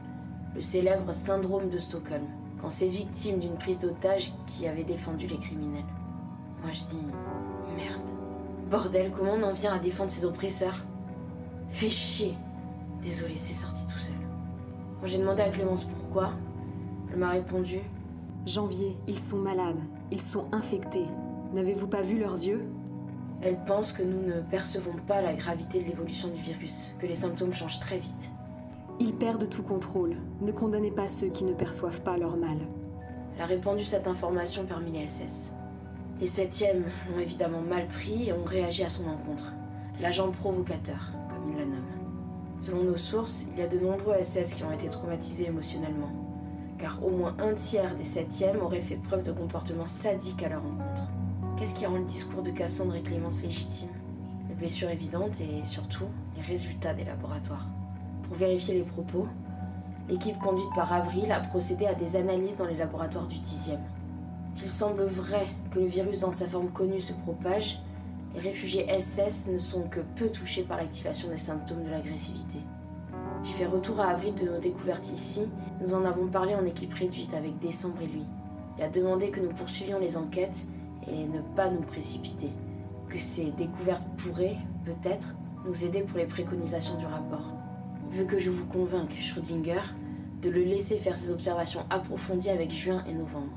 Speaker 2: Le célèbre syndrome de Stockholm, quand c'est victime d'une prise d'otage qui avait défendu les criminels. Moi je dis, merde. Bordel, comment on en vient à défendre ses oppresseurs? Fais chier. Désolé, c'est sorti tout seul. Quand j'ai demandé à Clémence pourquoi, elle m'a répondu...
Speaker 8: Janvier, ils sont malades, ils sont infectés. N'avez-vous pas vu leurs yeux?
Speaker 2: Elle pense que nous ne percevons pas la gravité de l'évolution du virus, que les symptômes changent très vite.
Speaker 8: Ils perdent tout contrôle. Ne condamnez pas ceux qui ne perçoivent pas leur mal.
Speaker 2: Elle a répandu cette information parmi les SS. Les 7e l'ont évidemment mal pris et ont réagi à son encontre. L'agent provocateur, comme il la nomme. Selon nos sources, il y a de nombreux SS qui ont été traumatisés émotionnellement, car au moins un tiers des 7e auraient fait preuve de comportements sadiques à leur encontre. Qu'est-ce qui rend le discours de Cassandre et Clémence légitime? Les blessures évidentes et surtout les résultats des laboratoires. Pour vérifier les propos, l'équipe conduite par Avril a procédé à des analyses dans les laboratoires du 10e. S'il semble vrai que le virus dans sa forme connue se propage, les réfugiés SS ne sont que peu touchés par l'activation des symptômes de l'agressivité. J'ai fait retour à Avril de nos découvertes ici, nous en avons parlé en équipe réduite avec Décembre et lui. Il a demandé que nous poursuivions les enquêtes et ne pas nous précipiter, que ces découvertes pourraient, peut-être, nous aider pour les préconisations du rapport. Il veut que je vous convainque, Schrödinger, de le laisser faire ses observations approfondies avec juin et novembre.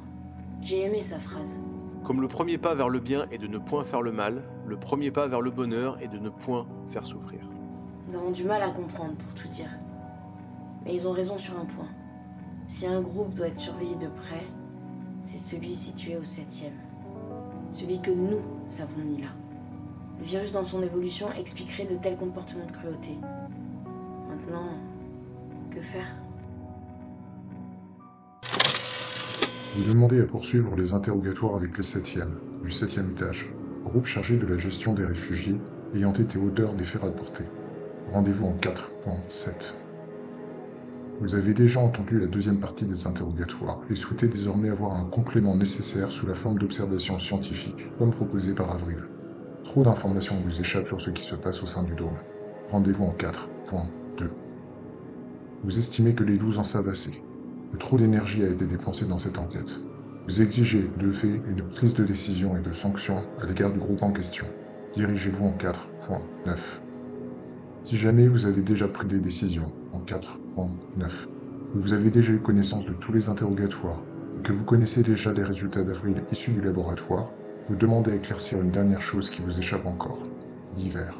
Speaker 2: J'ai aimé sa phrase.
Speaker 3: Comme le premier pas vers le bien est de ne point faire le mal, le premier pas vers le bonheur est de ne point faire souffrir.
Speaker 2: Nous avons du mal à comprendre, pour tout dire. Mais ils ont raison sur un point. Si un groupe doit être surveillé de près, c'est celui situé au 7e. Celui que nous avons mis là. Le virus dans son évolution expliquerait de tels comportements de cruauté. Maintenant, que faire?
Speaker 1: Vous demandez à poursuivre les interrogatoires avec les 7e, du 7e étage, groupe chargé de la gestion des réfugiés ayant été auteur des faits rapportés. Rendez-vous en 4.7. Vous avez déjà entendu la deuxième partie des interrogatoires et souhaitez désormais avoir un complément nécessaire sous la forme d'observations scientifiques, comme proposé par Avril. Trop d'informations vous échappent sur ce qui se passe au sein du dôme. Rendez-vous en 4.2. Vous estimez que les 12 en savent assez. Que trop d'énergie a été dépensée dans cette enquête. Vous exigez, de fait, une prise de décision et de sanction à l'égard du groupe en question. Dirigez-vous en 4.9. Si jamais vous avez déjà pris des décisions en 4.9, que vous avez déjà eu connaissance de tous les interrogatoires, et que vous connaissez déjà les résultats d'avril issus du laboratoire, vous demandez à éclaircir une dernière chose qui vous échappe encore. L'hiver.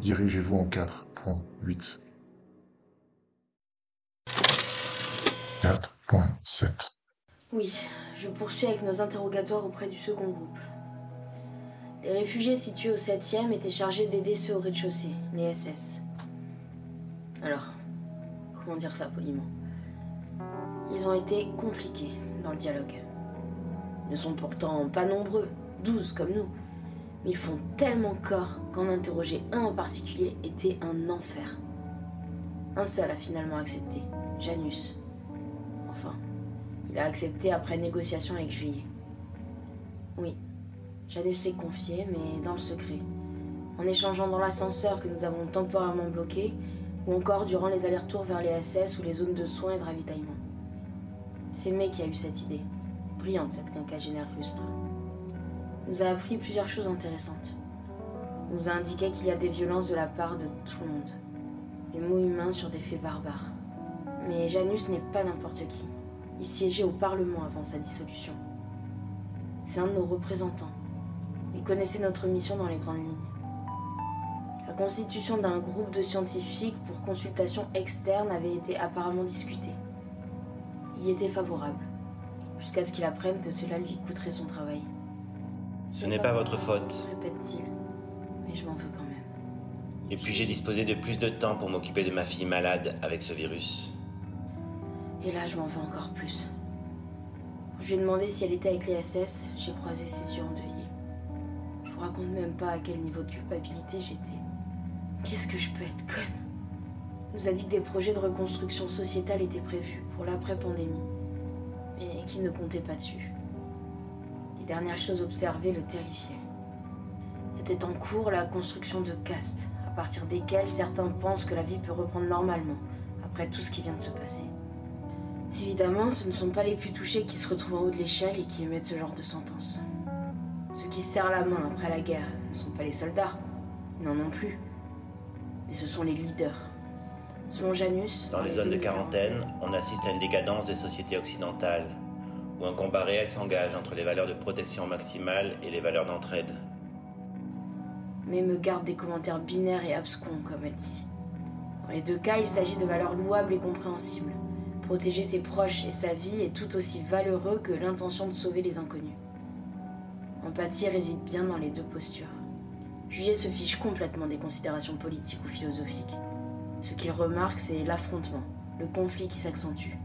Speaker 1: Dirigez-vous en 4.8. 4.7.
Speaker 2: Oui, je poursuis avec nos interrogatoires auprès du second groupe. Les réfugiés situés au 7e étaient chargés d'aider ceux au rez-de-chaussée, les SS. Alors, comment dire ça poliment? Ils ont été compliqués dans le dialogue. Ils ne sont pourtant pas nombreux, 12 comme nous, mais ils font tellement corps qu'en interroger un en particulier était un enfer. Un seul a finalement accepté, Janus. Enfin, il a accepté après négociation avec Juillet. Oui, Janus s'est confié, mais dans le secret. En échangeant dans l'ascenseur que nous avons temporairement bloqué, ou encore durant les allers-retours vers les SS ou les zones de soins et de ravitaillement. C'est May qui a eu cette idée. Brillante, cette quinquagénaire rustre. Il nous a appris plusieurs choses intéressantes. Il nous a indiqué qu'il y a des violences de la part de tout le monde. Des mots humains sur des faits barbares. Mais Janus n'est pas n'importe qui. Il siégeait au Parlement avant sa dissolution. C'est un de nos représentants. Il connaissait notre mission dans les grandes lignes. La constitution d'un groupe de scientifiques pour consultation externe avait été apparemment discutée. Il y était favorable, jusqu'à ce qu'il apprenne que cela lui coûterait son travail.
Speaker 9: Ce n'est pas votre faute,
Speaker 2: répète-t-il, mais je m'en veux quand même.
Speaker 9: Et puis j'ai disposé de plus de temps pour m'occuper de ma fille malade avec ce virus.
Speaker 2: Et là, je m'en veux encore plus. Quand je lui ai demandé si elle était avec les SS, j'ai croisé ses yeux endeuillés. Je vous raconte même pas à quel niveau de culpabilité j'étais. Qu'est-ce que je peux être conne? Il nous a dit que des projets de reconstruction sociétale étaient prévus pour l'après-pandémie, mais qu'il ne comptait pas dessus. Les dernières choses observées le terrifiaient. Était en cours la construction de castes, à partir desquels certains pensent que la vie peut reprendre normalement, après tout ce qui vient de se passer. Évidemment, ce ne sont pas les plus touchés qui se retrouvent en haut de l'échelle et qui émettent ce genre de sentence. Ceux qui se serrent la main après la guerre ne sont pas les soldats, non plus, mais ce sont les leaders. Selon Janus,
Speaker 9: dans les zones de quarantaine, on assiste à une décadence des sociétés occidentales, où un combat réel s'engage entre les valeurs de protection maximale et les valeurs d'entraide.
Speaker 2: Mais me garde des commentaires binaires et abscons, comme elle dit. Dans les deux cas, il s'agit de valeurs louables et compréhensibles. Protéger ses proches et sa vie est tout aussi valeureux que l'intention de sauver les inconnus. L'empathie réside bien dans les deux postures. Juillet se fiche complètement des considérations politiques ou philosophiques. Ce qu'il remarque, c'est l'affrontement, le conflit qui s'accentue.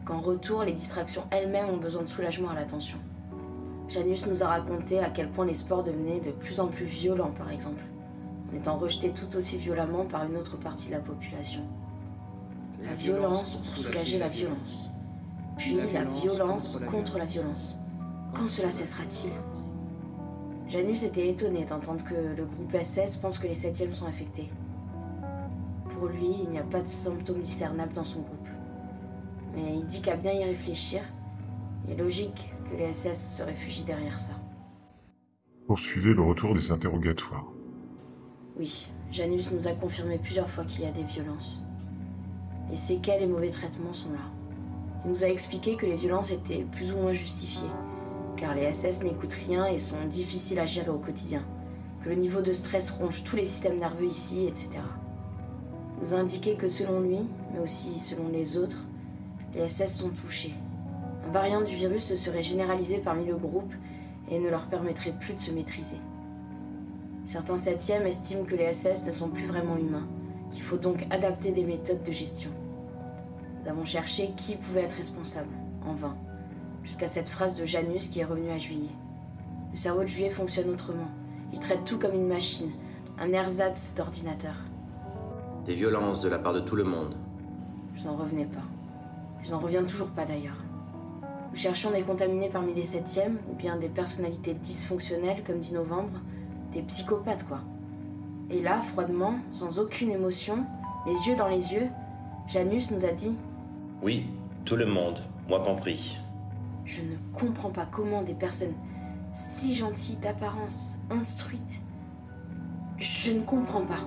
Speaker 2: Qu'en retour, les distractions elles-mêmes ont besoin de soulagement à l'attention. Janus nous a raconté à quel point les sports devenaient de plus en plus violents, par exemple, en étant rejetés tout aussi violemment par une autre partie de la population. La violence pour soulager la violence. Puis la violence contre la violence. Quand cela cessera-t-il? Janus était étonné d'entendre que le groupe SS pense que les 7e sont affectés. Pour lui, il n'y a pas de symptômes discernables dans son groupe. Mais il dit qu'à bien y réfléchir, il est logique que les SS se réfugient derrière ça.
Speaker 1: Poursuivez le retour des interrogatoires.
Speaker 2: Oui, Janus nous a confirmé plusieurs fois qu'il y a des violences. Les séquelles et mauvais traitements sont là. Il nous a expliqué que les violences étaient plus ou moins justifiées, car les SS n'écoutent rien et sont difficiles à gérer au quotidien, que le niveau de stress ronge tous les systèmes nerveux ici, etc. Il nous a indiqué que selon lui, mais aussi selon les autres, les SS sont touchés. Un variant du virus se serait généralisé parmi le groupe et ne leur permettrait plus de se maîtriser. Certains 7e estiment que les SS ne sont plus vraiment humains, qu'il faut donc adapter des méthodes de gestion. Nous avons cherché qui pouvait être responsable, en vain, jusqu'à cette phrase de Janus qui est revenue à Juillet. Le cerveau de Juillet fonctionne autrement. Il traite tout comme une machine, un ersatz d'ordinateur.
Speaker 9: Des violences de la part de tout le monde.
Speaker 2: Je n'en revenais pas. Je n'en reviens toujours pas d'ailleurs. Nous cherchions des contaminés parmi les 7e, ou bien des personnalités dysfonctionnelles, comme dit Novembre, Des psychopathes, quoi. Et là, froidement, sans aucune émotion, les yeux dans les yeux, Janus nous a dit «
Speaker 9: Oui, tout le monde, moi compris. »
Speaker 2: Je ne comprends pas comment des personnes si gentilles, d'apparence instruites... Je ne comprends pas.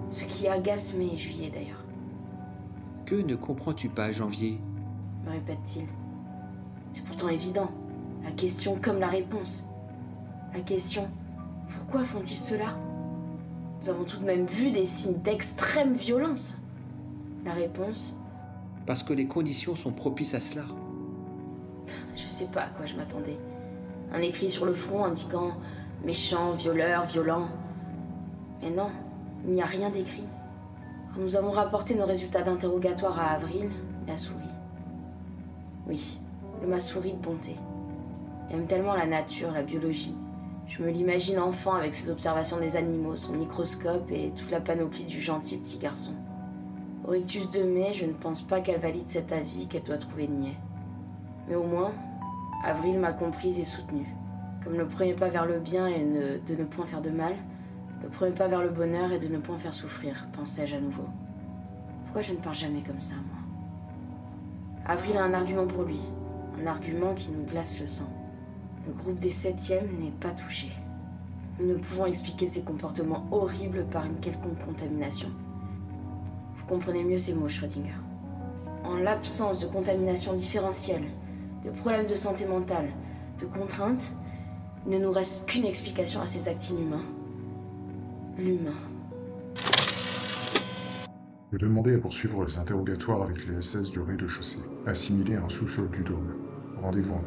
Speaker 2: Ce qui agace mes Juillet, d'ailleurs.
Speaker 7: Que ne comprends-tu pas, Janvier ?
Speaker 2: Me répète-t-il. C'est pourtant évident. La question comme la réponse. La question, pourquoi font-ils cela ? Nous avons tout de même vu des signes d'extrême violence. La réponse,
Speaker 7: parce que les conditions sont propices à cela.
Speaker 2: Je sais pas à quoi je m'attendais. Un écrit sur le front indiquant méchant, violeur, violent. Mais non, il n'y a rien d'écrit. Quand nous avons rapporté nos résultats d'interrogatoire à Avril, il a souri. Oui, il m'a souri de bonté. Il aime tellement la nature, la biologie. Je me l'imagine enfant avec ses observations des animaux, son microscope et toute la panoplie du gentil petit garçon. Au rictus de mai, je ne pense pas qu'elle valide cet avis qu'elle doit trouver niais. Mais au moins, Avril m'a comprise et soutenue. Comme le premier pas vers le bien est de ne point faire de mal, le premier pas vers le bonheur est de ne point faire souffrir, pensais-je à nouveau. Pourquoi je ne parle jamais comme ça, moi ? Avril a un argument pour lui, un argument qui nous glace le sang. Le groupe des 7e n'est pas touché. Nous ne pouvons expliquer ces comportements horribles par une quelconque contamination. Vous comprenez mieux ces mots, Schrödinger. En l'absence de contamination différentielle, de problèmes de santé mentale, de contraintes, il ne nous reste qu'une explication à ces actes inhumains. L'humain.
Speaker 1: Vous demandez à poursuivre les interrogatoires avec les SS du rez-de-chaussée, assimilés à un sous-sol du dôme. Rendez-vous en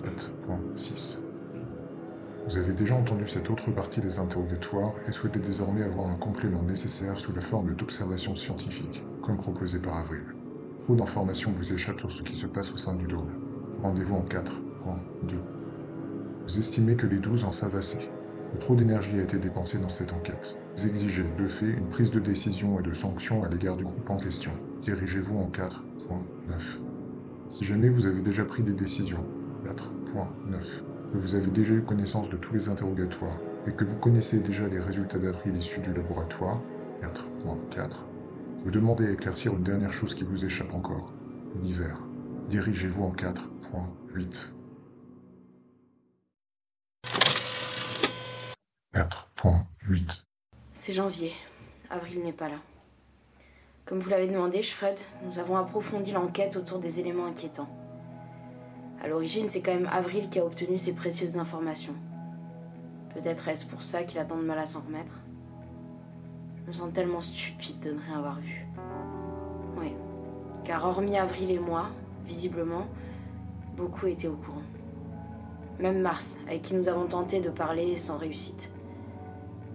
Speaker 1: 4.6. Vous avez déjà entendu cette autre partie des interrogatoires et souhaitez désormais avoir un complément nécessaire sous la forme d'observations scientifiques, comme proposé par Avril. Trop d'informations vous échappent sur ce qui se passe au sein du dôme. Rendez-vous en 4.2. Vous estimez que les 12 en savent assez. Trop d'énergie a été dépensée dans cette enquête. Vous exigez, de fait, une prise de décision et de sanction à l'égard du groupe en question. Dirigez-vous en 4.9. Si jamais vous avez déjà pris des décisions, 4.9, que vous avez déjà eu connaissance de tous les interrogatoires et que vous connaissez déjà les résultats d'Avril issus du laboratoire, 4.4, vous demandez à éclaircir une dernière chose qui vous échappe encore, l'hiver. Dirigez-vous en 4.8. 4.8.
Speaker 2: C'est janvier. Avril n'est pas là. Comme vous l'avez demandé, Schröd, nous avons approfondi l'enquête autour des éléments inquiétants. À l'origine, c'est quand même Avril qui a obtenu ces précieuses informations. Peut-être est-ce pour ça qu'il a tant de mal à s'en remettre. Je me sens tellement stupide de ne rien avoir vu. Oui, car hormis Avril et moi, visiblement, beaucoup étaient au courant. Même Mars, avec qui nous avons tenté de parler sans réussite.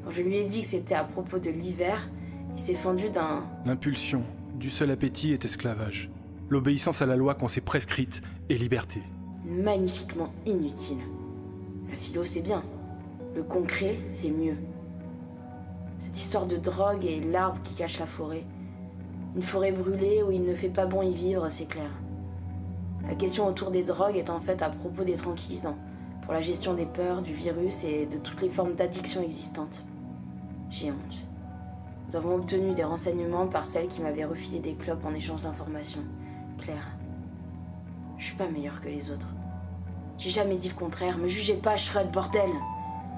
Speaker 2: Quand je lui ai dit que c'était à propos de l'hiver, il s'est fendu d'un...
Speaker 10: L'impulsion du seul appétit est esclavage. L'obéissance à la loi qu'on s'est prescrite est liberté.
Speaker 2: Magnifiquement inutile. La philo, c'est bien. Le concret, c'est mieux. Cette histoire de drogue et l'arbre qui cache la forêt. Une forêt brûlée où il ne fait pas bon y vivre, c'est clair. La question autour des drogues est en fait à propos des tranquillisants, pour la gestion des peurs, du virus et de toutes les formes d'addiction existantes. J'ai honte. Nous avons obtenu des renseignements par celle qui m'avait refilé des clopes en échange d'informations. Claire. Je suis pas meilleure que les autres. J'ai jamais dit le contraire, me jugez pas, Schröd, bordel.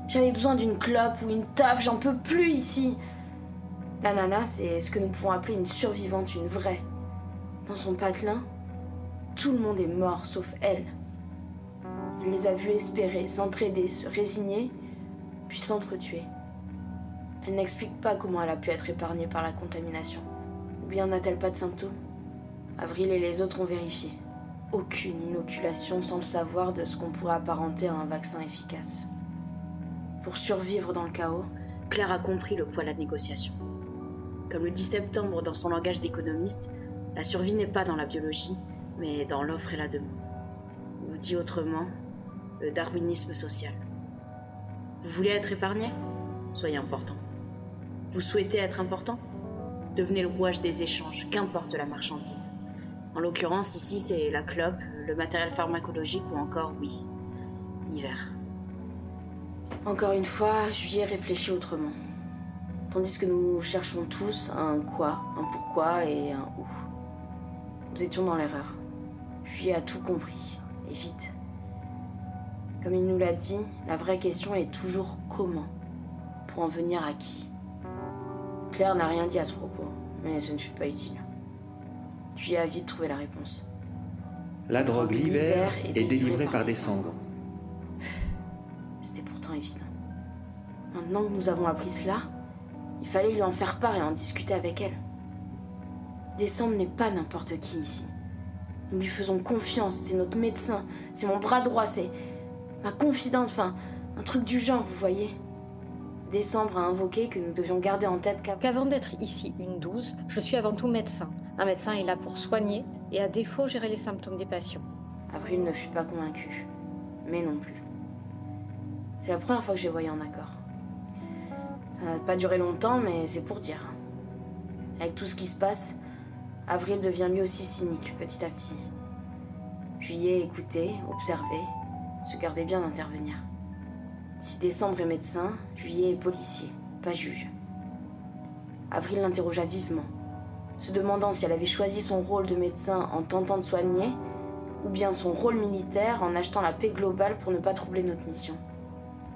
Speaker 2: J'avais besoin d'une clope ou une taf, j'en peux plus ici. La nana, c'est ce que nous pouvons appeler une survivante, une vraie. Dans son patelin, tout le monde est mort, sauf elle. Elle les a vus espérer, s'entraider, se résigner, puis s'entretuer. Elle n'explique pas comment elle a pu être épargnée par la contamination. Ou bien n'a-t-elle pas de symptômes ? Avril et les autres ont vérifié. Aucune inoculation sans le savoir de ce qu'on pourrait apparenter à un vaccin efficace. Pour survivre dans le chaos, Claire a compris le poids de la négociation. Comme le dit Septembre dans son langage d'économiste, la survie n'est pas dans la biologie, mais dans l'offre et la demande. Ou dit autrement, le darwinisme social. Vous voulez être épargné ? Soyez important. Vous souhaitez être important ? Devenez le rouage des échanges, qu'importe la marchandise. En l'occurrence, ici, c'est la clope, le matériel pharmacologique ou encore, oui, l'hiver. Encore une fois, Juillet réfléchit autrement. Tandis que nous cherchons tous un quoi, un pourquoi et un où. Nous étions dans l'erreur. Juillet a tout compris, et vite. Comme il nous l'a dit, la vraie question est toujours comment. Pour en venir à qui? Claire n'a rien dit à ce propos, mais ce ne fut pas utile. Juillet a vite trouvé la réponse.
Speaker 7: La drogue l'hiver est délivrée par Décembre.
Speaker 2: C'était pourtant évident. Maintenant que nous avons appris cela, il fallait lui en faire part et en discuter avec elle. Décembre n'est pas n'importe qui ici. Nous lui faisons confiance, c'est notre médecin, c'est mon bras droit, c'est ma confidente, enfin, un truc du genre, vous voyez. Décembre a invoqué que nous devions garder en tête
Speaker 11: qu'avant d'être ici une 12, je suis avant tout médecin. Un médecin est là pour soigner et à défaut gérer les symptômes des patients.
Speaker 2: Avril ne fut pas convaincue, mais non plus. C'est la première fois que j'ai voyé en accord. Ça n'a pas duré longtemps, mais c'est pour dire. Avec tout ce qui se passe, Avril devient lui aussi cynique, petit à petit. Juillet écoutait, observait, se gardait bien d'intervenir. Si Décembre est médecin, Juillet est policier, pas juge. Avril l'interrogea vivement, se demandant si elle avait choisi son rôle de médecin en tentant de soigner, ou bien son rôle militaire en achetant la paix globale pour ne pas troubler notre mission.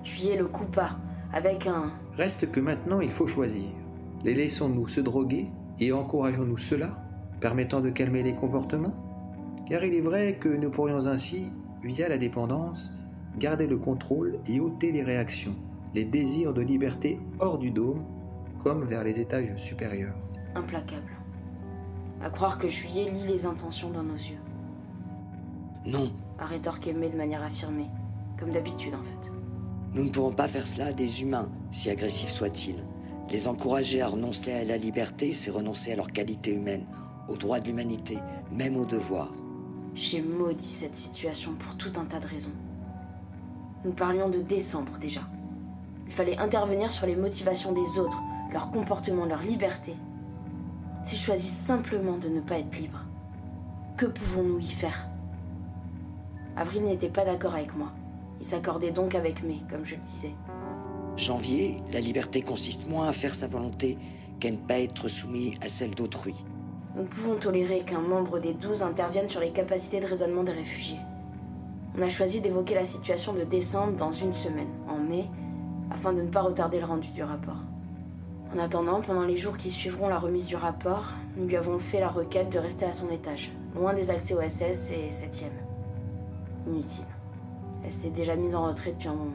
Speaker 2: Juillet le coupa, avec un...
Speaker 7: Reste que maintenant il faut choisir. Les laissons-nous se droguer et encourageons-nous cela, permettant de calmer les comportements? Car il est vrai que nous pourrions ainsi, via la dépendance, garder le contrôle et ôter les réactions, les désirs de liberté hors du dôme, comme vers les étages supérieurs.
Speaker 2: Implacable. À croire que Juillet lit les intentions dans nos yeux.
Speaker 12: Non.
Speaker 2: A rétorqué May de manière affirmée, comme d'habitude en fait.
Speaker 12: Nous ne pourrons pas faire cela à des humains, si agressifs soient-ils. Les encourager à renoncer à la liberté, c'est renoncer à leur qualité humaine, aux droits de l'humanité, même aux devoirs.
Speaker 2: J'ai maudit cette situation pour tout un tas de raisons. Nous parlions de Décembre déjà. Il fallait intervenir sur les motivations des autres, leur comportement, leur liberté. S'ils choisissent simplement de ne pas être libres, que pouvons-nous y faire? Avril n'était pas d'accord avec moi. Il s'accordait donc avec May, comme je le disais.
Speaker 12: Janvier, la liberté consiste moins à faire sa volonté qu'à ne pas être soumis à celle d'autrui.
Speaker 2: Nous pouvons tolérer qu'un membre des 12 intervienne sur les capacités de raisonnement des réfugiés. On a choisi d'évoquer la situation de Décembre dans une semaine, en mai, afin de ne pas retarder le rendu du rapport. En attendant, pendant les jours qui suivront la remise du rapport, nous lui avons fait la requête de rester à son étage, loin des accès au SS et 7e. Inutile. Elle s'était déjà mise en retrait depuis un moment.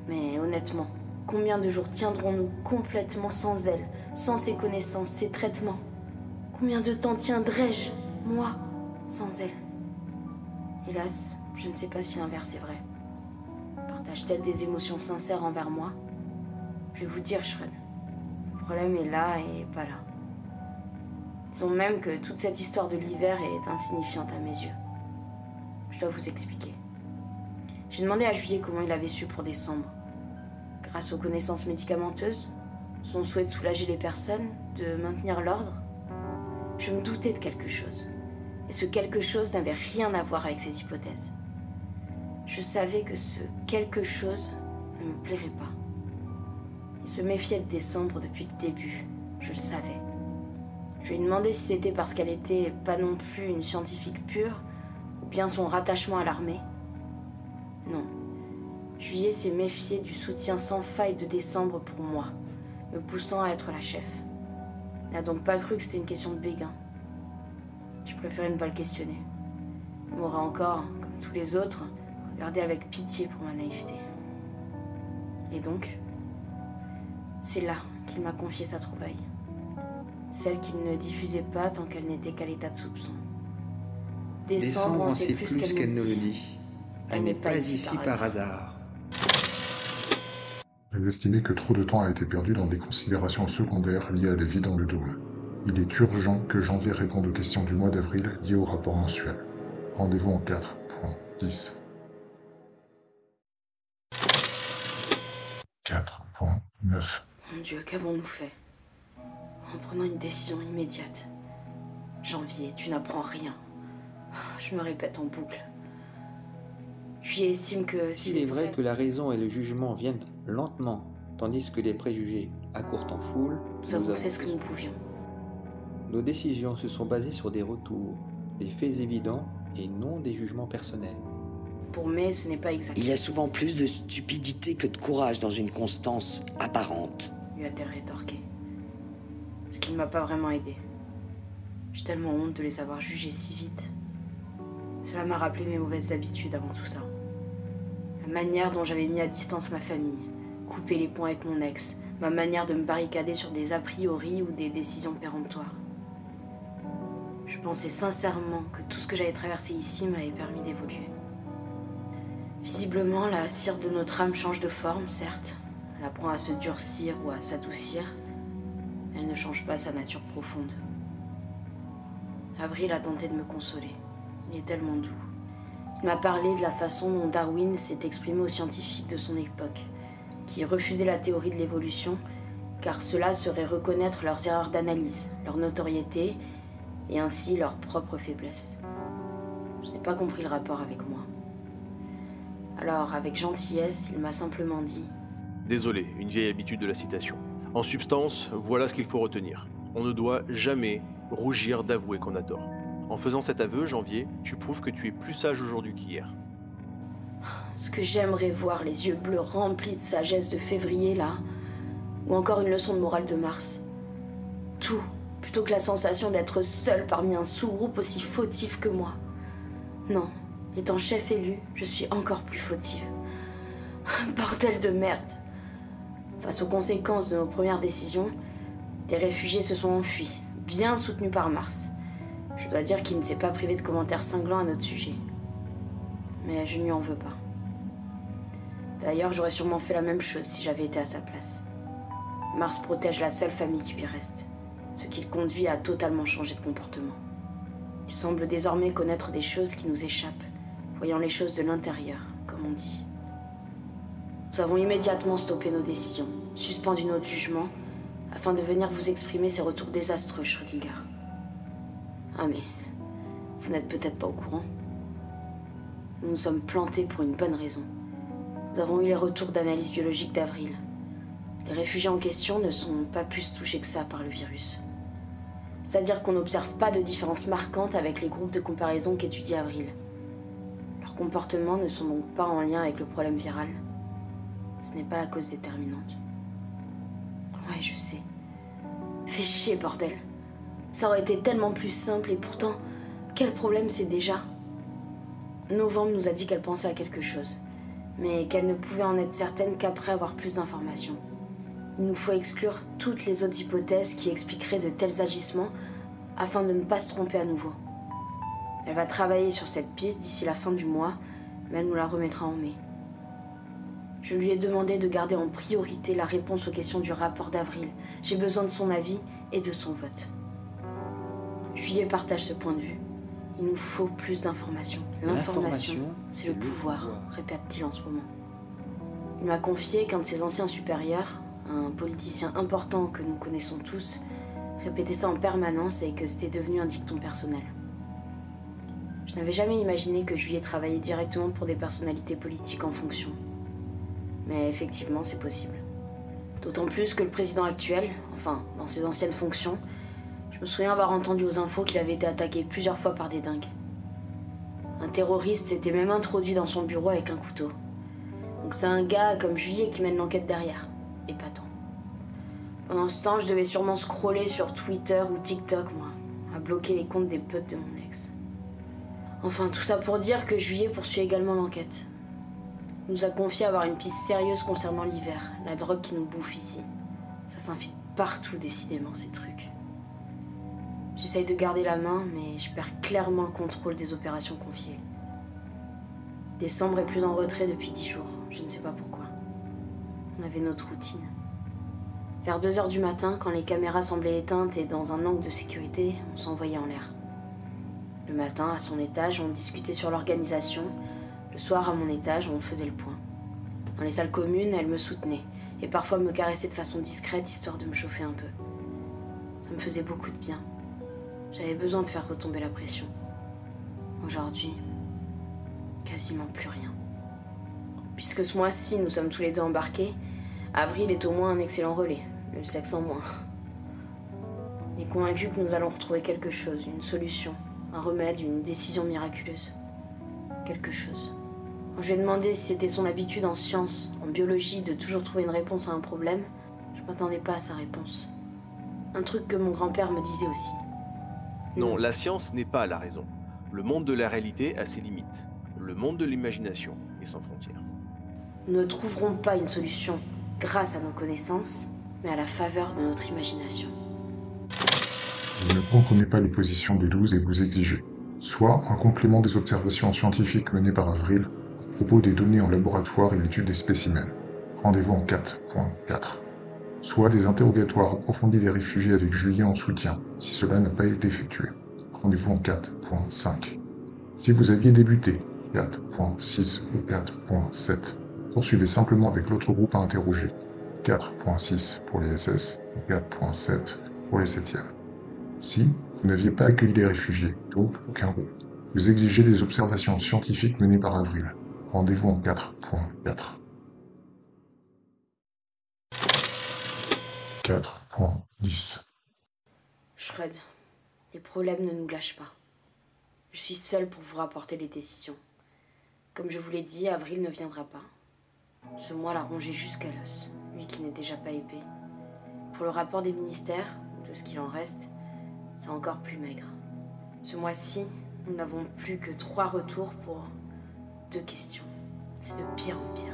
Speaker 2: Mais honnêtement, combien de jours tiendrons-nous complètement sans elle, sans ses connaissances, ses traitements? Combien de temps tiendrai-je, moi, sans elle? Hélas, je ne sais pas si l'inverse est vrai. Partage-t-elle des émotions sincères envers moi? Je vais vous dire, Shren, le problème est là et pas là. Disons même que toute cette histoire de l'hiver est insignifiante à mes yeux. Je dois vous expliquer. J'ai demandé à Juillet comment il avait su pour Décembre. Grâce aux connaissances médicamenteuses, son souhait de soulager les personnes, de maintenir l'ordre. Je me doutais de quelque chose. Et ce quelque chose n'avait rien à voir avec ces hypothèses. Je savais que ce quelque chose ne me plairait pas. Il se méfiait de Décembre depuis le début. Je le savais. Je lui ai demandé si c'était parce qu'elle était pas non plus une scientifique pure, ou bien son rattachement à l'armée. Non. Juillet s'est méfié du soutien sans faille de Décembre pour moi, me poussant à être la chef. Il n'a donc pas cru que c'était une question de béguin. Je préférais ne pas le questionner. Il m'aurait encore, comme tous les autres, regardé avec pitié pour ma naïveté. Et donc, c'est là qu'il m'a confié sa trouvaille. Celle qu'il ne diffusait pas tant qu'elle n'était qu'à l'état de soupçon.
Speaker 7: Décembre en sait plus qu'elle ne le dit. Elle n'est pas ici par hasard.
Speaker 1: J'ai estimé que trop de temps a été perdu dans des considérations secondaires liées à la vie dans le dôme. Il est urgent que Janvier réponde aux questions du mois d'avril liées au rapport mensuel. Rendez-vous en 4.10. 4.9.
Speaker 2: Mon Dieu, qu'avons-nous fait? En prenant une décision immédiate. Janvier, tu n'apprends rien. Je me répète en boucle. Juillet estime que
Speaker 7: s'il est vrai que la raison et le jugement viennent lentement, tandis que les préjugés accourent en foule,
Speaker 2: nous avons fait ce que nous pouvions.
Speaker 7: Nos décisions se sont basées sur des retours, des faits évidents et non des jugements personnels.
Speaker 2: Pour May, ce n'est pas exact.
Speaker 12: Il y a souvent plus de stupidité que de courage dans une constance apparente,
Speaker 2: lui a-t-elle rétorqué. Ce qui ne m'a pas vraiment aidé. J'ai tellement honte de les avoir jugés si vite. Cela m'a rappelé mes mauvaises habitudes avant tout ça. La manière dont j'avais mis à distance ma famille, coupé les ponts avec mon ex, ma manière de me barricader sur des a priori ou des décisions péremptoires. Je pensais sincèrement que tout ce que j'avais traversé ici m'avait permis d'évoluer. Visiblement, la cire de notre âme change de forme, certes. Elle apprend à se durcir ou à s'adoucir. Elle ne change pas sa nature profonde. Avril a tenté de me consoler. Il est tellement doux. Il m'a parlé de la façon dont Darwin s'est exprimé aux scientifiques de son époque, qui refusaient la théorie de l'évolution, car cela serait reconnaître leurs erreurs d'analyse, leur notoriété, et ainsi leur propre faiblesse. Je n'ai pas compris le rapport avec moi. Alors, avec gentillesse, il m'a simplement dit «
Speaker 3: Désolé, une vieille habitude de la citation. En substance, voilà ce qu'il faut retenir. On ne doit jamais rougir d'avouer qu'on a tort. En faisant cet aveu, Janvier, tu prouves que tu es plus sage aujourd'hui qu'hier. »
Speaker 2: Ce que j'aimerais voir, les yeux bleus remplis de sagesse de février, là, ou encore une leçon de morale de mars. Tout, plutôt que la sensation d'être seule parmi un sous-groupe aussi fautif que moi. Non, étant chef élu, je suis encore plus fautive. Bordel de merde. Face aux conséquences de nos premières décisions, des réfugiés se sont enfuis, bien soutenus par Mars. Je dois dire qu'il ne s'est pas privé de commentaires cinglants à notre sujet. Mais je ne lui en veux pas. D'ailleurs, j'aurais sûrement fait la même chose si j'avais été à sa place. Mars protège la seule famille qui lui reste, ce qui le conduit à totalement changer de comportement. Il semble désormais connaître des choses qui nous échappent, voyant les choses de l'intérieur, comme on dit. Nous avons immédiatement stoppé nos décisions, suspendu notre jugement, afin de venir vous exprimer ces retours désastreux, Schrödinger. Ah mais, vous n'êtes peut-être pas au courant. Nous nous sommes plantés pour une bonne raison. Nous avons eu les retours d'analyse biologique d'Avril. Les réfugiés en question ne sont pas plus touchés que ça par le virus. C'est-à-dire qu'on n'observe pas de différence marquante avec les groupes de comparaison qu'étudie Avril. Leurs comportements ne sont donc pas en lien avec le problème viral. Ce n'est pas la cause déterminante. Ouais, je sais. Fais chier, bordel. Ça aurait été tellement plus simple et pourtant, quel problème c'est déjà? Novembre nous a dit qu'elle pensait à quelque chose, mais qu'elle ne pouvait en être certaine qu'après avoir plus d'informations. Il nous faut exclure toutes les autres hypothèses qui expliqueraient de tels agissements afin de ne pas se tromper à nouveau. Elle va travailler sur cette piste d'ici la fin du mois, mais elle nous la remettra en mai. Je lui ai demandé de garder en priorité la réponse aux questions du rapport d'Avril. J'ai besoin de son avis et de son vote. Juillet partage ce point de vue. Il nous faut plus d'informations. L'information, c'est le pouvoir, répète-t-il en ce moment. Il m'a confié qu'un de ses anciens supérieurs, un politicien important que nous connaissons tous, répétait ça en permanence et que c'était devenu un dicton personnel. Je n'avais jamais imaginé que Juillet travaillait directement pour des personnalités politiques en fonction. Mais effectivement, c'est possible. D'autant plus que le président actuel, enfin, dans ses anciennes fonctions, je me souviens avoir entendu aux infos qu'il avait été attaqué plusieurs fois par des dingues. Un terroriste s'était même introduit dans son bureau avec un couteau. Donc c'est un gars comme Juillet qui mène l'enquête derrière. Épatant. Pendant ce temps, je devais sûrement scroller sur Twitter ou TikTok, moi, à bloquer les comptes des potes de mon ex. Enfin, tout ça pour dire que Juillet poursuit également l'enquête. Il nous a confié avoir une piste sérieuse concernant l'hiver, la drogue qui nous bouffe ici. Ça s'infiltre partout, décidément, ces trucs. J'essaye de garder la main, mais je perds clairement le contrôle des opérations confiées. Décembre est plus en retrait depuis 10 jours, je ne sais pas pourquoi. On avait notre routine. Vers 2h du matin, quand les caméras semblaient éteintes et dans un angle de sécurité, on s'envoyait en l'air. Le matin, à son étage, on discutait sur l'organisation. Le soir, à mon étage, on faisait le point. Dans les salles communes, elle me soutenait et parfois me caressait de façon discrète, histoire de me chauffer un peu. Ça me faisait beaucoup de bien. J'avais besoin de faire retomber la pression. Aujourd'hui, quasiment plus rien. Puisque ce mois-ci, nous sommes tous les deux embarqués, Avril est au moins un excellent relais, le sexe en moins. Il est convaincu que nous allons retrouver quelque chose, une solution, un remède, une décision miraculeuse. Quelque chose. Quand je lui ai demandé si c'était son habitude en sciences, en biologie, de toujours trouver une réponse à un problème, je ne m'attendais pas à sa réponse. Un truc que mon grand-père me disait aussi.
Speaker 3: Non, la science n'est pas la raison. Le monde de la réalité a ses limites. Le monde de l'imagination est sans frontières.
Speaker 2: Nous ne trouverons pas une solution grâce à nos connaissances, mais à la faveur de notre imagination.
Speaker 1: Vous ne comprenez pas les positions des 12 et vous exigez soit un complément des observations scientifiques menées par Avril à propos des données en laboratoire et l'étude des spécimens. Rendez-vous en 4.4. Soit des interrogatoires approfondis des réfugiés avec Julien en soutien, si cela n'a pas été effectué. Rendez-vous en 4.5. Si vous aviez débuté 4.6 ou 4.7, poursuivez simplement avec l'autre groupe à interroger. 4.6 pour les SS et 4.7 pour les 7e. Si vous n'aviez pas accueilli les réfugiés, donc aucun groupe, vous exigez des observations scientifiques menées par Avril. Rendez-vous en 4.4. 4.10.
Speaker 2: Shred, les problèmes ne nous lâchent pas. Je suis seule pour vous rapporter les décisions. Comme je vous l'ai dit, Avril ne viendra pas. Ce mois l'a rongé jusqu'à l'os, lui qui n'est déjà pas épais. Pour le rapport des ministères, ou de ce qu'il en reste, c'est encore plus maigre. Ce mois-ci, nous n'avons plus que 3 retours pour 2 questions. C'est de pire en pire.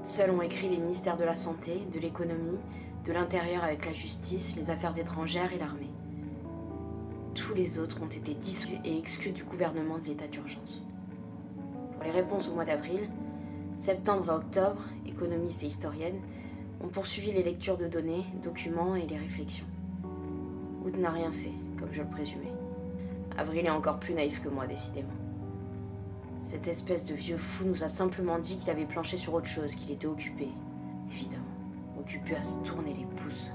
Speaker 2: Seuls ont écrit les ministères de la Santé, de l'Économie, de l'Intérieur avec la Justice, les Affaires étrangères et l'armée. Tous les autres ont été dissous et exclus du gouvernement de l'état d'urgence. Pour les réponses au mois d'avril, septembre et octobre, économistes et historiennes ont poursuivi les lectures de données, documents et les réflexions. Wood n'a rien fait, comme je le présumais. Avril est encore plus naïf que moi, décidément. Cette espèce de vieux fou nous a simplement dit qu'il avait planché sur autre chose, qu'il était occupé. Évidemment, occupé à se tourner les pouces.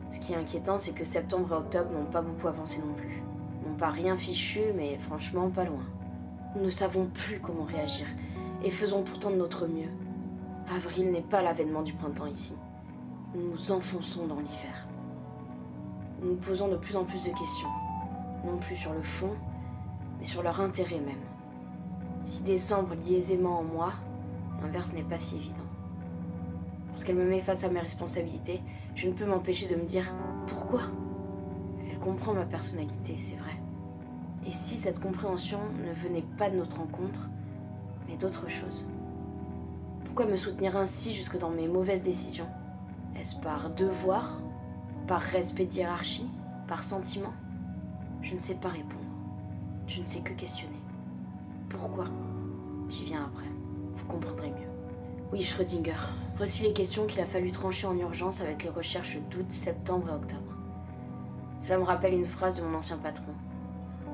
Speaker 2: Ce qui est inquiétant, c'est que septembre et octobre n'ont pas beaucoup avancé non plus. N'ont pas rien fichu, mais franchement pas loin. Nous ne savons plus comment réagir, et faisons pourtant de notre mieux. Avril n'est pas l'avènement du printemps ici. Nous nous enfonçons dans l'hiver. Nous nous posons de plus en plus de questions, non plus sur le fond, mais sur leur intérêt même. Si décembre lie aisément en moi, l'inverse n'est pas si évident. Lorsqu'elle me met face à mes responsabilités, je ne peux m'empêcher de me dire « Pourquoi ?» Elle comprend ma personnalité, c'est vrai. Et si cette compréhension ne venait pas de notre rencontre, mais d'autre chose? Pourquoi me soutenir ainsi jusque dans mes mauvaises décisions? Est-ce par devoir? Par respect de hiérarchie? Par sentiment? Je ne sais pas répondre. Je ne sais que questionner. Pourquoi? J'y viens après. Vous comprendrez mieux. Oui, Schrödinger. Voici les questions qu'il a fallu trancher en urgence avec les recherches d'août, septembre et octobre. Cela me rappelle une phrase de mon ancien patron.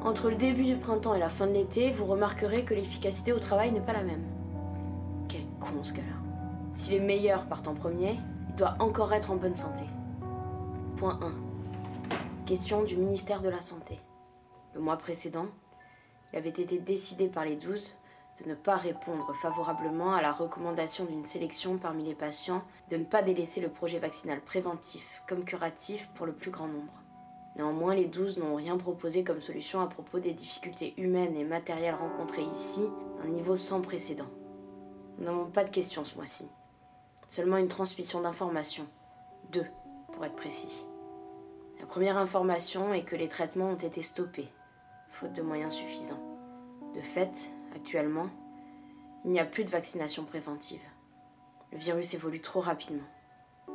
Speaker 2: Entre le début du printemps et la fin de l'été, vous remarquerez que l'efficacité au travail n'est pas la même. Quel con ce gars-là. Si les meilleurs partent en premier, il doit encore être en bonne santé. Point 1. Question du ministère de la Santé. Le mois précédent, il avait été décidé par les 12 de ne pas répondre favorablement à la recommandation d'une sélection parmi les patients de ne pas délaisser le projet vaccinal préventif comme curatif pour le plus grand nombre. Néanmoins, les 12 n'ont rien proposé comme solution à propos des difficultés humaines et matérielles rencontrées ici, d'un niveau sans précédent. Nous n'avons pas de questions ce mois-ci. Seulement une transmission d'informations. 2, pour être précis. La première information est que les traitements ont été stoppés, faute de moyens suffisants. De fait, actuellement, il n'y a plus de vaccination préventive. Le virus évolue trop rapidement.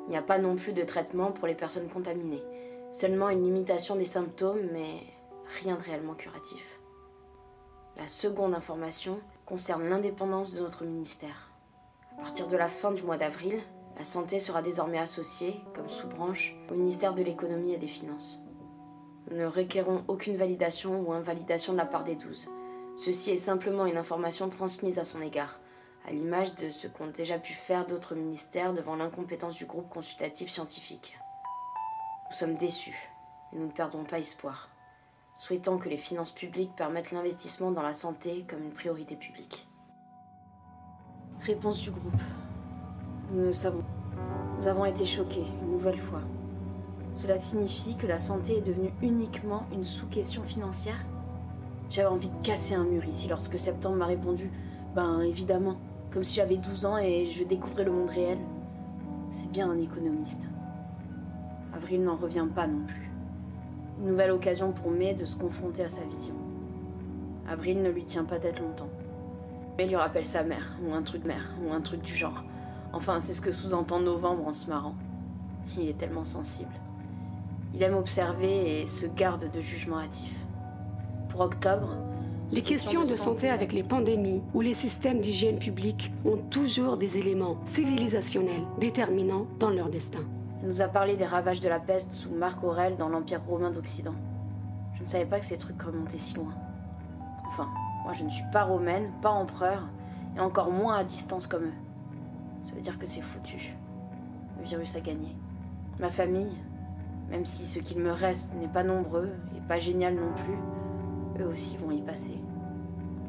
Speaker 2: Il n'y a pas non plus de traitement pour les personnes contaminées. Seulement une limitation des symptômes, mais rien de réellement curatif. La seconde information concerne l'indépendance de notre ministère. À partir de la fin du mois d'avril, la santé sera désormais associée, comme sous-branche, au ministère de l'Économie et des Finances. Nous ne requérons aucune validation ou invalidation de la part des 12. Ceci est simplement une information transmise à son égard, à l'image de ce qu'ont déjà pu faire d'autres ministères devant l'incompétence du groupe consultatif scientifique. Nous sommes déçus, et nous ne perdons pas espoir, souhaitant que les finances publiques permettent l'investissement dans la santé comme une priorité publique. Réponse du groupe. Nous le savons. Nous avons été choqués, une nouvelle fois. Cela signifie que la santé est devenue uniquement une sous-question financière ? J'avais envie de casser un mur ici lorsque Septembre m'a répondu « Ben évidemment », comme si j'avais 12 ans et je découvrais le monde réel. C'est bien un économiste. Avril n'en revient pas non plus. Une nouvelle occasion pour Mai de se confronter à sa vision. Avril ne lui tient pas tête longtemps. Mai lui rappelle sa mère, ou un truc du genre. Enfin, c'est ce que sous-entend Novembre en se marrant. Il est tellement sensible. Il aime observer et se garde de jugement hâtif. Pour Octobre,
Speaker 13: les questions de santé avec les pandémies ou les systèmes d'hygiène publique ont toujours des éléments civilisationnels déterminants dans leur destin.
Speaker 2: Il nous a parlé des ravages de la peste sous Marc Aurèle dans l'Empire romain d'Occident. Je ne savais pas que ces trucs remontaient si loin. Enfin, moi je ne suis pas romaine, pas empereur, et encore moins à distance comme eux. Ça veut dire que c'est foutu. Le virus a gagné. Ma famille, même si ce qu'il me reste n'est pas nombreux et pas génial non plus, eux aussi vont y passer.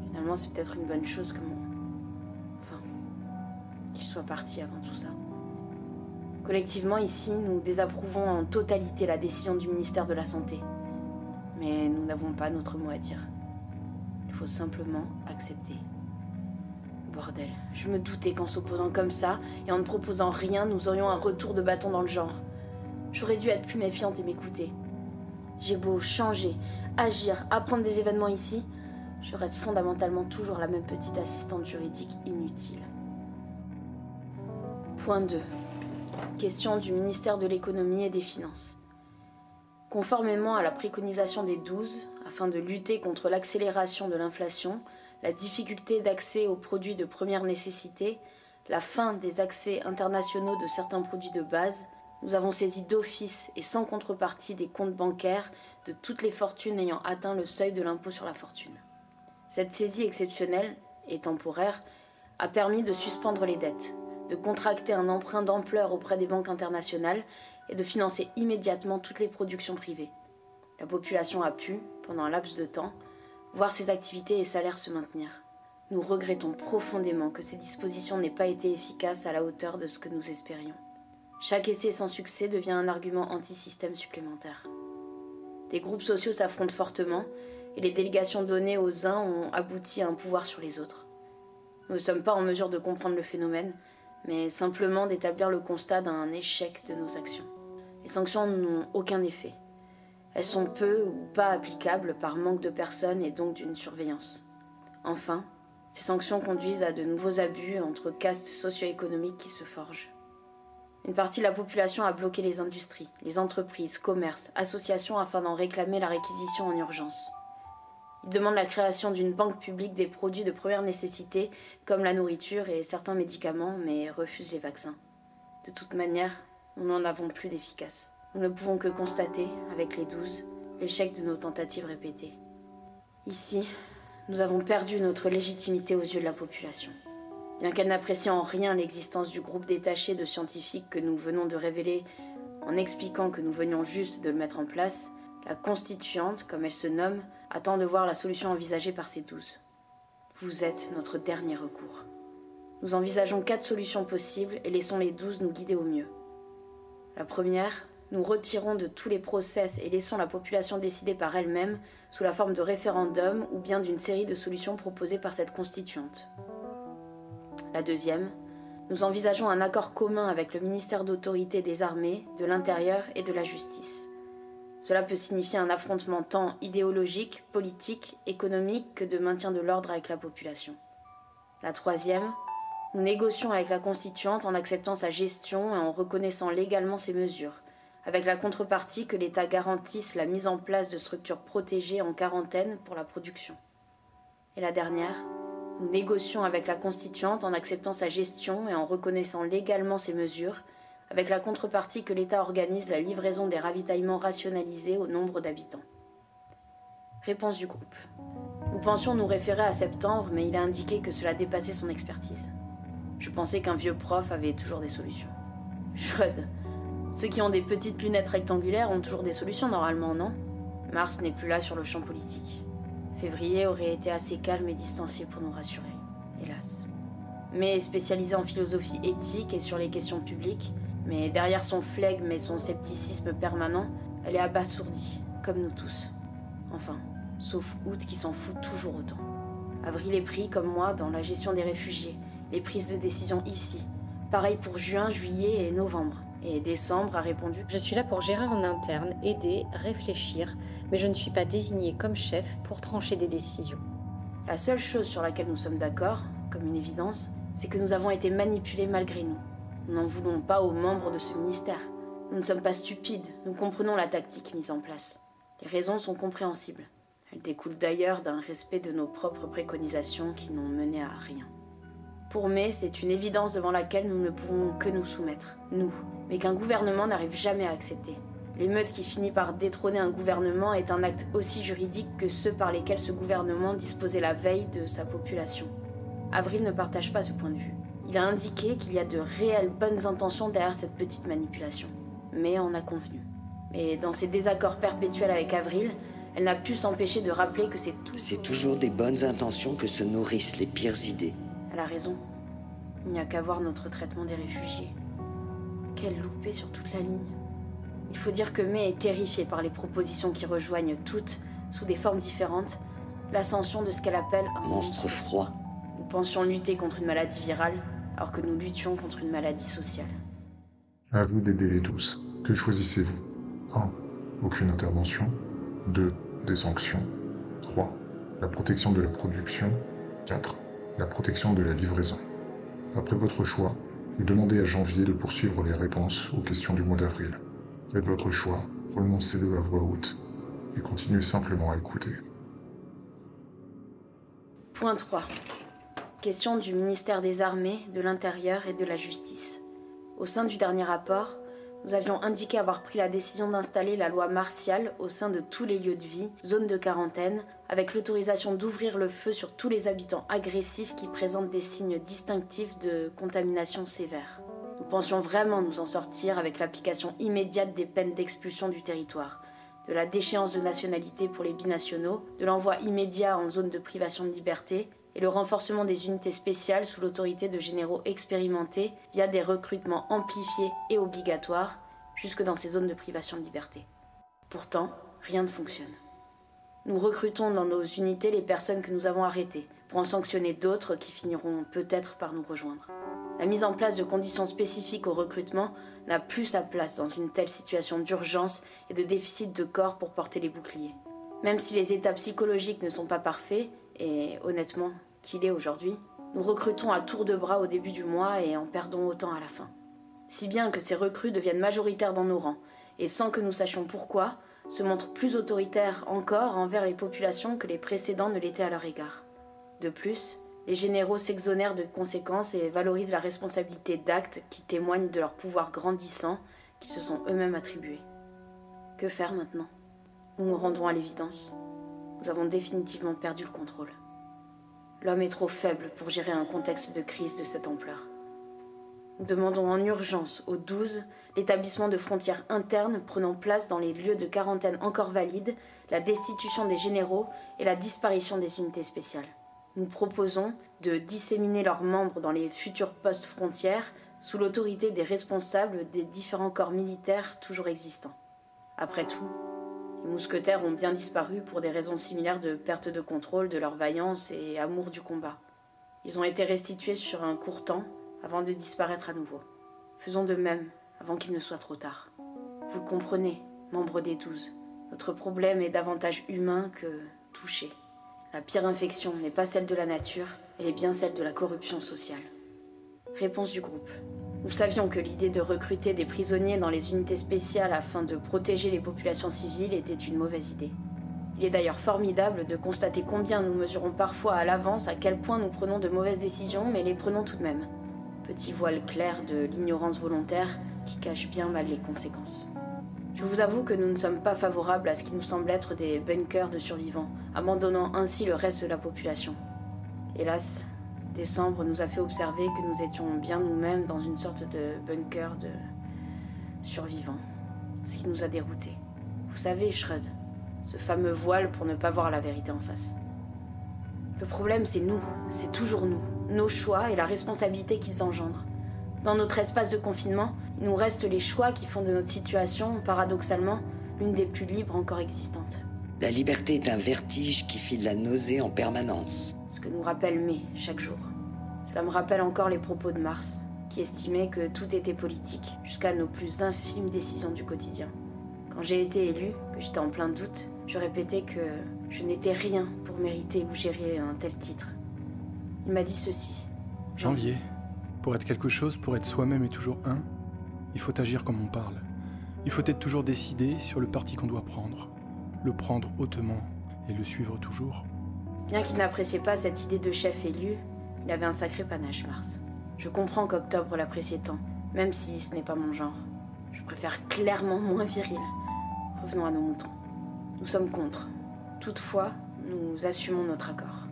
Speaker 2: Finalement, c'est peut-être une bonne chose que qu'il soit parti avant tout ça. Collectivement, ici, nous désapprouvons en totalité la décision du ministère de la Santé. Mais nous n'avons pas notre mot à dire. Il faut simplement accepter. Bordel, je me doutais qu'en s'opposant comme ça, et en ne proposant rien, nous aurions un retour de bâton dans le genre. J'aurais dû être plus méfiante et m'écouter. J'ai beau changer, agir, apprendre des événements ici, je reste fondamentalement toujours la même petite assistante juridique inutile. Point 2. Question du ministère de l'économie et des finances. Conformément à la préconisation des 12, afin de lutter contre l'accélération de l'inflation, la difficulté d'accès aux produits de première nécessité, la fin des accès internationaux de certains produits de base, nous avons saisi d'office et sans contrepartie des comptes bancaires de toutes les fortunes ayant atteint le seuil de l'impôt sur la fortune. Cette saisie exceptionnelle et temporaire a permis de suspendre les dettes, de contracter un emprunt d'ampleur auprès des banques internationales et de financer immédiatement toutes les productions privées. La population a pu, pendant un laps de temps, voir ses activités et salaires se maintenir. Nous regrettons profondément que ces dispositions n'aient pas été efficaces à la hauteur de ce que nous espérions. Chaque essai sans succès devient un argument anti-système supplémentaire. Des groupes sociaux s'affrontent fortement et les délégations données aux uns ont abouti à un pouvoir sur les autres. Nous ne sommes pas en mesure de comprendre le phénomène, mais simplement d'établir le constat d'un échec de nos actions. Les sanctions n'ont aucun effet. Elles sont peu ou pas applicables par manque de personnes et donc d'une surveillance. Enfin, ces sanctions conduisent à de nouveaux abus entre castes socio-économiques qui se forgent. Une partie de la population a bloqué les industries, les entreprises, commerces, associations afin d'en réclamer la réquisition en urgence. Ils demandent la création d'une banque publique des produits de première nécessité, comme la nourriture et certains médicaments, mais refusent les vaccins. De toute manière, nous n'en avons plus d'efficaces. Nous ne pouvons que constater, avec les 12, l'échec de nos tentatives répétées. Ici, nous avons perdu notre légitimité aux yeux de la population. Bien qu'elle n'apprécie en rien l'existence du groupe détaché de scientifiques que nous venons de révéler en expliquant que nous venions juste de le mettre en place, la constituante, comme elle se nomme, attend de voir la solution envisagée par ces 12. Vous êtes notre dernier recours. Nous envisageons 4 solutions possibles et laissons les 12 nous guider au mieux. La première, nous retirons de tous les process et laissons la population décider par elle-même sous la forme de référendum ou bien d'une série de solutions proposées par cette constituante. La deuxième, nous envisageons un accord commun avec le ministère d'autorité des armées, de l'intérieur et de la justice. Cela peut signifier un affrontement tant idéologique, politique, économique que de maintien de l'ordre avec la population. La troisième, nous négocions avec la constituante en acceptant sa gestion et en reconnaissant légalement ses mesures, avec la contrepartie que l'État garantisse la mise en place de structures protégées en quarantaine pour la production. Et la dernière, nous négocions avec la constituante en acceptant sa gestion et en reconnaissant légalement ses mesures, avec la contrepartie que l'État organise la livraison des ravitaillements rationalisés au nombre d'habitants. Réponse du groupe. Nous pensions nous référer à Septembre, mais il a indiqué que cela dépassait son expertise. Je pensais qu'un vieux prof avait toujours des solutions. Schröd. Ceux qui ont des petites lunettes rectangulaires ont toujours des solutions normalement, non ? Mars n'est plus là sur le champ politique. Février aurait été assez calme et distancié pour nous rassurer, hélas. mais spécialisée en philosophie éthique et sur les questions publiques. Mais derrière son flegme et son scepticisme permanent, elle est abasourdie, comme nous tous. Enfin, sauf Août qui s'en fout toujours autant. Avril est pris, comme moi, dans la gestion des réfugiés, les prises de décision ici. Pareil pour juin, juillet et novembre. Et décembre a répondu «
Speaker 11: Je suis là pour gérer en interne, aider, réfléchir, mais je ne suis pas désignée comme chef pour trancher des décisions. »
Speaker 2: La seule chose sur laquelle nous sommes d'accord, comme une évidence, c'est que nous avons été manipulés malgré nous. Nous n'en voulons pas aux membres de ce ministère. Nous ne sommes pas stupides, nous comprenons la tactique mise en place. Les raisons sont compréhensibles. Elles découlent d'ailleurs d'un respect de nos propres préconisations qui n'ont mené à rien. Pour mai, c'est une évidence devant laquelle nous ne pouvons que nous soumettre, nous, mais qu'un gouvernement n'arrive jamais à accepter. L'émeute qui finit par détrôner un gouvernement est un acte aussi juridique que ceux par lesquels ce gouvernement disposait la veille de sa population. Avril ne partage pas ce point de vue. Il a indiqué qu'il y a de réelles bonnes intentions derrière cette petite manipulation. Mais on a convenu. Mais dans ses désaccords perpétuels avec Avril, elle n'a pu s'empêcher de rappeler que
Speaker 12: c'est toujours des bonnes intentions que se nourrissent les pires idées.
Speaker 2: Elle a raison. Il n'y a qu'à voir notre traitement des réfugiés. Quel loupé sur toute la ligne. Il faut dire que May est terrifiée par les propositions qui rejoignent toutes, sous des formes différentes, l'ascension de ce qu'elle appelle un
Speaker 12: monstre froid.
Speaker 2: Nous pensions lutter contre une maladie virale, alors que nous luttions contre une maladie sociale.
Speaker 1: À vous d'aider les tous. Que choisissez-vous ? 1. Aucune intervention. 2. Des sanctions. 3. La protection de la production. 4. La protection de la livraison. Après votre choix, vous demandez à Janvier de poursuivre les réponses aux questions du mois d'avril. Faites votre choix, prononcez-le à voix haute, et continuez simplement à écouter.
Speaker 2: Point 3. Question du ministère des Armées, de l'Intérieur et de la Justice. Au sein du dernier rapport, nous avions indiqué avoir pris la décision d'installer la loi martiale au sein de tous les lieux de vie, zones de quarantaine, avec l'autorisation d'ouvrir le feu sur tous les habitants agressifs qui présentent des signes distinctifs de contamination sévère. Nous pensions vraiment nous en sortir avec l'application immédiate des peines d'expulsion du territoire, de la déchéance de nationalité pour les binationaux, de l'envoi immédiat en zone de privation de liberté et le renforcement des unités spéciales sous l'autorité de généraux expérimentés via des recrutements amplifiés et obligatoires jusque dans ces zones de privation de liberté. Pourtant, rien ne fonctionne. Nous recrutons dans nos unités les personnes que nous avons arrêtées pour en sanctionner d'autres qui finiront peut-être par nous rejoindre. La mise en place de conditions spécifiques au recrutement n'a plus sa place dans une telle situation d'urgence et de déficit de corps pour porter les boucliers. Même si les états psychologiques ne sont pas parfaits, et honnêtement, qu'il est aujourd'hui, nous recrutons à tour de bras au début du mois et en perdons autant à la fin. Si bien que ces recrues deviennent majoritaires dans nos rangs, et sans que nous sachions pourquoi, se montrent plus autoritaires encore envers les populations que les précédents ne l'étaient à leur égard. De plus, les généraux s'exonèrent de conséquences et valorisent la responsabilité d'actes qui témoignent de leur pouvoir grandissant qu'ils se sont eux-mêmes attribués. Que faire maintenant ? Nous nous rendons à l'évidence. Nous avons définitivement perdu le contrôle. L'homme est trop faible pour gérer un contexte de crise de cette ampleur. Nous demandons en urgence aux 12 l'établissement de frontières internes prenant place dans les lieux de quarantaine encore valides, la destitution des généraux et la disparition des unités spéciales. Nous proposons de disséminer leurs membres dans les futurs postes frontières sous l'autorité des responsables des différents corps militaires toujours existants. Après tout, les mousquetaires ont bien disparu pour des raisons similaires de perte de contrôle de leur vaillance et amour du combat. Ils ont été restitués sur un court temps avant de disparaître à nouveau. Faisons de même avant qu'il ne soit trop tard. Vous le comprenez, membres des 12, notre problème est davantage humain que touché. La pire infection n'est pas celle de la nature, elle est bien celle de la corruption sociale. Réponse du groupe. Nous savions que l'idée de recruter des prisonniers dans les unités spéciales afin de protéger les populations civiles était une mauvaise idée. Il est d'ailleurs formidable de constater combien nous mesurons parfois à l'avance à quel point nous prenons de mauvaises décisions, mais les prenons tout de même. Petit voile clair de l'ignorance volontaire qui cache bien mal les conséquences. Je vous avoue que nous ne sommes pas favorables à ce qui nous semble être des bunkers de survivants, abandonnant ainsi le reste de la population. Hélas, décembre nous a fait observer que nous étions bien nous-mêmes dans une sorte de bunker de survivants, ce qui nous a déroutés. Vous savez, Schröd, ce fameux voile pour ne pas voir la vérité en face. Le problème, c'est nous, c'est toujours nous, nos choix et la responsabilité qu'ils engendrent. Dans notre espace de confinement, il nous reste les choix qui font de notre situation, paradoxalement, l'une des plus libres encore existantes.
Speaker 12: La liberté est un vertige qui file la nausée en permanence.
Speaker 2: Ce que nous rappelle Mai chaque jour. Cela me rappelle encore les propos de Mars, qui estimait que tout était politique, jusqu'à nos plus infimes décisions du quotidien. Quand j'ai été élue, que j'étais en plein doute, je répétais que je n'étais rien pour mériter ou gérer un tel titre. Il m'a dit ceci.
Speaker 10: Janvier, pour être quelque chose, pour être soi-même et toujours un, il faut agir comme on parle. Il faut être toujours décidé sur le parti qu'on doit prendre. Le prendre hautement et le suivre toujours.
Speaker 2: Bien qu'il n'appréciait pas cette idée de chef élu, il avait un sacré panache, Mars. Je comprends qu'Octobre l'appréciait tant, même si ce n'est pas mon genre. Je préfère clairement moins viril. Revenons à nos moutons. Nous sommes contre. Toutefois, nous assumons notre accord.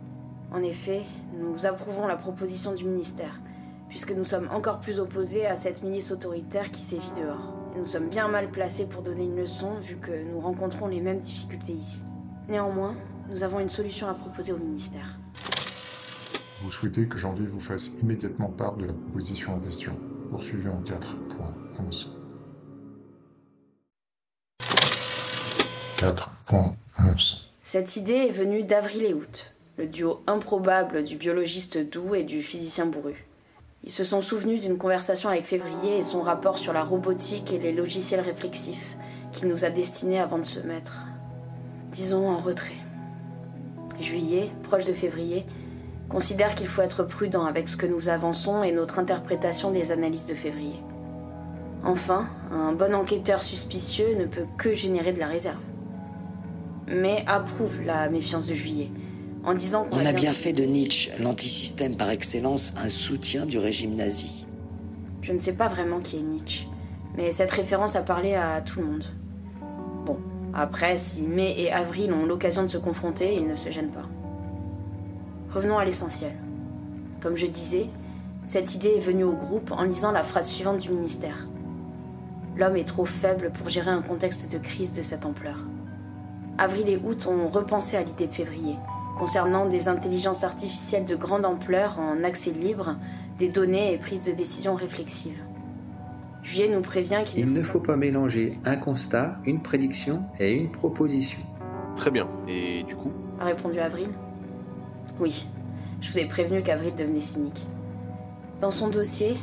Speaker 2: En effet, nous approuvons la proposition du ministère, puisque nous sommes encore plus opposés à cette milice autoritaire qui sévit dehors. Et nous sommes bien mal placés pour donner une leçon, vu que nous rencontrons les mêmes difficultés ici. Néanmoins, nous avons une solution à proposer au ministère.
Speaker 1: Vous souhaitez que Janvier vous fasse immédiatement part de la proposition en question. Poursuivez en 4.11. 4.11.
Speaker 2: Cette idée est venue d'Avril et Août, le duo improbable du biologiste doux et du physicien bourru. Ils se sont souvenus d'une conversation avec Février et son rapport sur la robotique et les logiciels réflexifs qu'il nous a destinés avant de se mettre, disons, en retrait. Juillet, proche de Février, considère qu'il faut être prudent avec ce que nous avançons et notre interprétation des analyses de Février. Enfin, un bon enquêteur suspicieux ne peut que générer de la réserve. Mais approuve la méfiance de Juillet, en disant qu'on
Speaker 12: a bien fait de Nietzsche, l'antisystème par excellence, un soutien du régime nazi.
Speaker 2: Je ne sais pas vraiment qui est Nietzsche, mais cette référence a parlé à tout le monde. Bon, après, si Mai et Avril ont l'occasion de se confronter, ils ne se gênent pas. Revenons à l'essentiel. Comme je disais, cette idée est venue au groupe en lisant la phrase suivante du ministère. L'homme est trop faible pour gérer un contexte de crise de cette ampleur. Avril et Août ont repensé à l'idée de Février, concernant des intelligences artificielles de grande ampleur en accès libre, des données et prises de décision réflexives. Juillet nous prévient
Speaker 7: qu'il ne faut pas mélanger un constat, une prédiction et une proposition.
Speaker 3: Très bien. Et du coup ?
Speaker 2: A répondu Avril. Oui, je vous ai prévenu qu'Avril devenait cynique. Dans son dossier,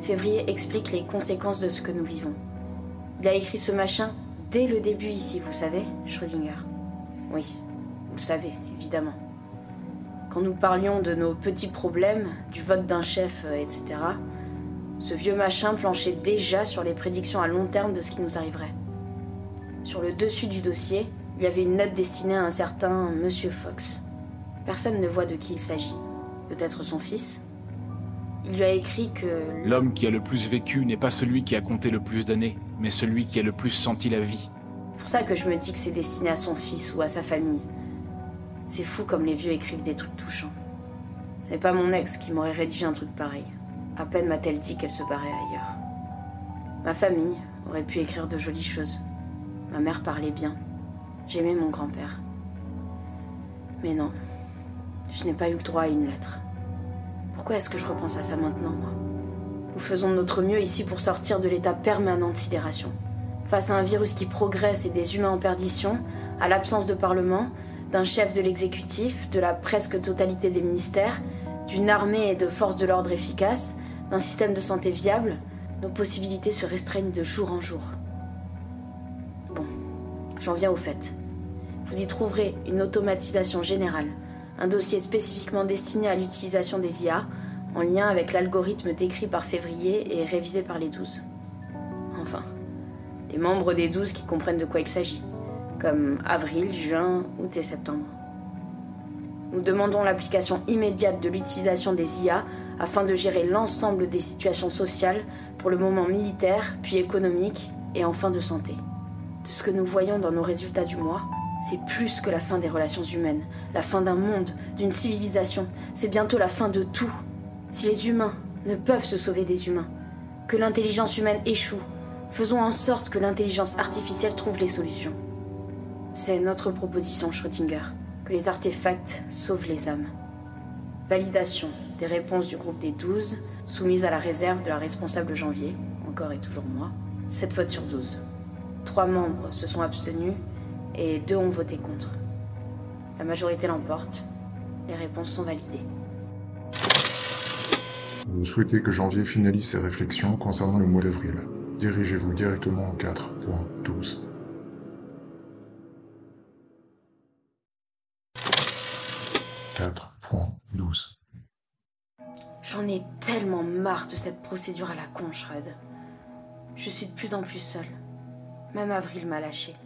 Speaker 2: Février explique les conséquences de ce que nous vivons. Il a écrit ce machin dès le début ici, vous savez, Schrödinger. Oui, vous le savez, évidemment. Quand nous parlions de nos petits problèmes, du vote d'un chef, etc., ce vieux machin planchait déjà sur les prédictions à long terme de ce qui nous arriverait. Sur le dessus du dossier, il y avait une note destinée à un certain Monsieur Fox. Personne ne voit de qui il s'agit. Peut-être son fils ? Il lui a écrit que...
Speaker 14: L'homme qui a le plus vécu n'est pas celui qui a compté le plus d'années, mais celui qui a le plus senti la vie.
Speaker 2: C'est pour ça que je me dis que c'est destiné à son fils ou à sa famille. C'est fou comme les vieux écrivent des trucs touchants. Ce n'est pas mon ex qui m'aurait rédigé un truc pareil. À peine m'a-t-elle dit qu'elle se barrait ailleurs. Ma famille aurait pu écrire de jolies choses. Ma mère parlait bien. J'aimais mon grand-père. Mais non, je n'ai pas eu le droit à une lettre. Pourquoi est-ce que je repense à ça maintenant, moi ? Nous faisons de notre mieux ici pour sortir de l'état permanent de sidération. Face à un virus qui progresse et des humains en perdition, à l'absence de parlement, d'un chef de l'exécutif, de la presque totalité des ministères, d'une armée et de forces de l'ordre efficaces, d'un système de santé viable, nos possibilités se restreignent de jour en jour. Bon, j'en viens au fait. Vous y trouverez une automatisation générale, un dossier spécifiquement destiné à l'utilisation des IA, en lien avec l'algorithme décrit par Février et révisé par les 12. Enfin, les membres des 12 qui comprennent de quoi il s'agit, comme avril, juin, août et septembre. Nous demandons l'application immédiate de l'utilisation des IA afin de gérer l'ensemble des situations sociales, pour le moment militaire, puis économique et enfin de santé. De ce que nous voyons dans nos résultats du mois, c'est plus que la fin des relations humaines, la fin d'un monde, d'une civilisation. C'est bientôt la fin de tout. Si les humains ne peuvent se sauver des humains, que l'intelligence humaine échoue, faisons en sorte que l'intelligence artificielle trouve les solutions. C'est notre proposition, Schrödinger, que les artefacts sauvent les âmes. Validation des réponses du groupe des 12, soumises à la réserve de la responsable Janvier, encore et toujours moi, 7 votes sur 12. 3 membres se sont abstenus et 2 ont voté contre. La majorité l'emporte. Les réponses sont validées.
Speaker 1: Vous souhaitez que Janvier finalise ses réflexions concernant le mois d'avril. Dirigez-vous directement au 4.12.
Speaker 2: J'en ai tellement marre de cette procédure à la con, Shred. Je suis de plus en plus seule. Même Avril m'a lâchée.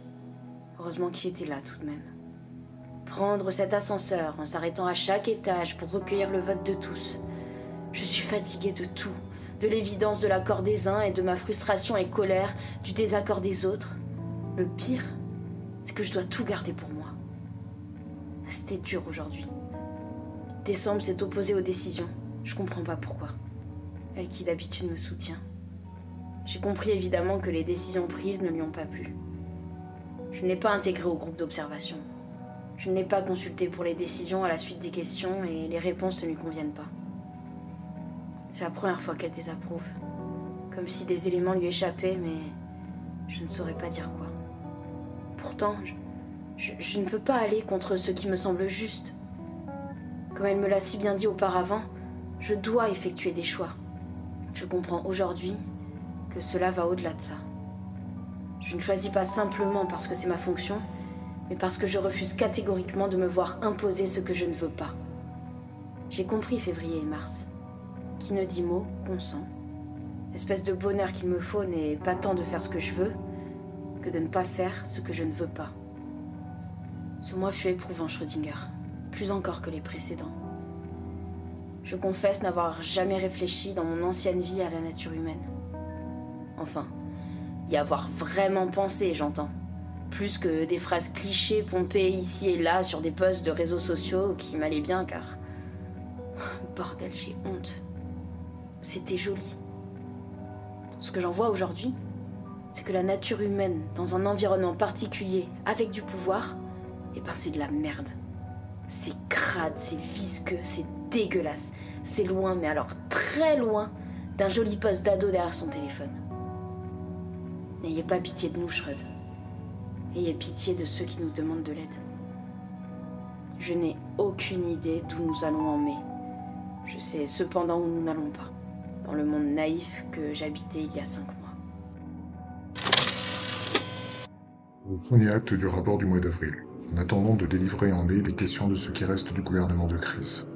Speaker 2: Heureusement qu'il était là tout de même. Prendre cet ascenseur en s'arrêtant à chaque étage pour recueillir le vote de tous. Je suis fatiguée de tout. De l'évidence de l'accord des uns et de ma frustration et colère du désaccord des autres. Le pire, c'est que je dois tout garder pour moi. C'était dur aujourd'hui. Décembre s'est opposée aux décisions. Je comprends pas pourquoi. Elle qui d'habitude me soutient. J'ai compris évidemment que les décisions prises ne lui ont pas plu. Je ne l'ai pas intégrée au groupe d'observation. Je ne l'ai pas consultée pour les décisions à la suite des questions et les réponses ne lui conviennent pas. C'est la première fois qu'elle désapprouve. Comme si des éléments lui échappaient, mais je ne saurais pas dire quoi. Pourtant, je ne peux pas aller contre ce qui me semble juste. Comme elle me l'a si bien dit auparavant, je dois effectuer des choix. Je comprends aujourd'hui que cela va au-delà de ça. Je ne choisis pas simplement parce que c'est ma fonction, mais parce que je refuse catégoriquement de me voir imposer ce que je ne veux pas. J'ai compris février et mars. Qui ne dit mot, consent. L'espèce de bonheur qu'il me faut n'est pas tant de faire ce que je veux, que de ne pas faire ce que je ne veux pas. Ce mois fut éprouvant, Schrödinger, plus encore que les précédents. Je confesse n'avoir jamais réfléchi dans mon ancienne vie à la nature humaine. Enfin, y avoir vraiment pensé, j'entends. Plus que des phrases clichés pompées ici et là sur des posts de réseaux sociaux qui m'allaient bien car... Bordel, j'ai honte. C'était joli. Ce que j'en vois aujourd'hui, c'est que la nature humaine, dans un environnement particulier, avec du pouvoir, eh ben c'est de la merde. C'est crade, c'est visqueux, c'est dégueulasse. C'est loin, mais alors très loin, d'un joli poste d'ado derrière son téléphone. N'ayez pas pitié de nous, Shred. Ayez pitié de ceux qui nous demandent de l'aide. Je n'ai aucune idée d'où nous allons en mai. Je sais cependant où nous n'allons pas. Dans le monde naïf que j'habitais il y a 5 mois.
Speaker 1: Vous prenez acte du rapport du mois d'avril, en attendant de délivrer en mai les questions de ce qui reste du gouvernement de crise.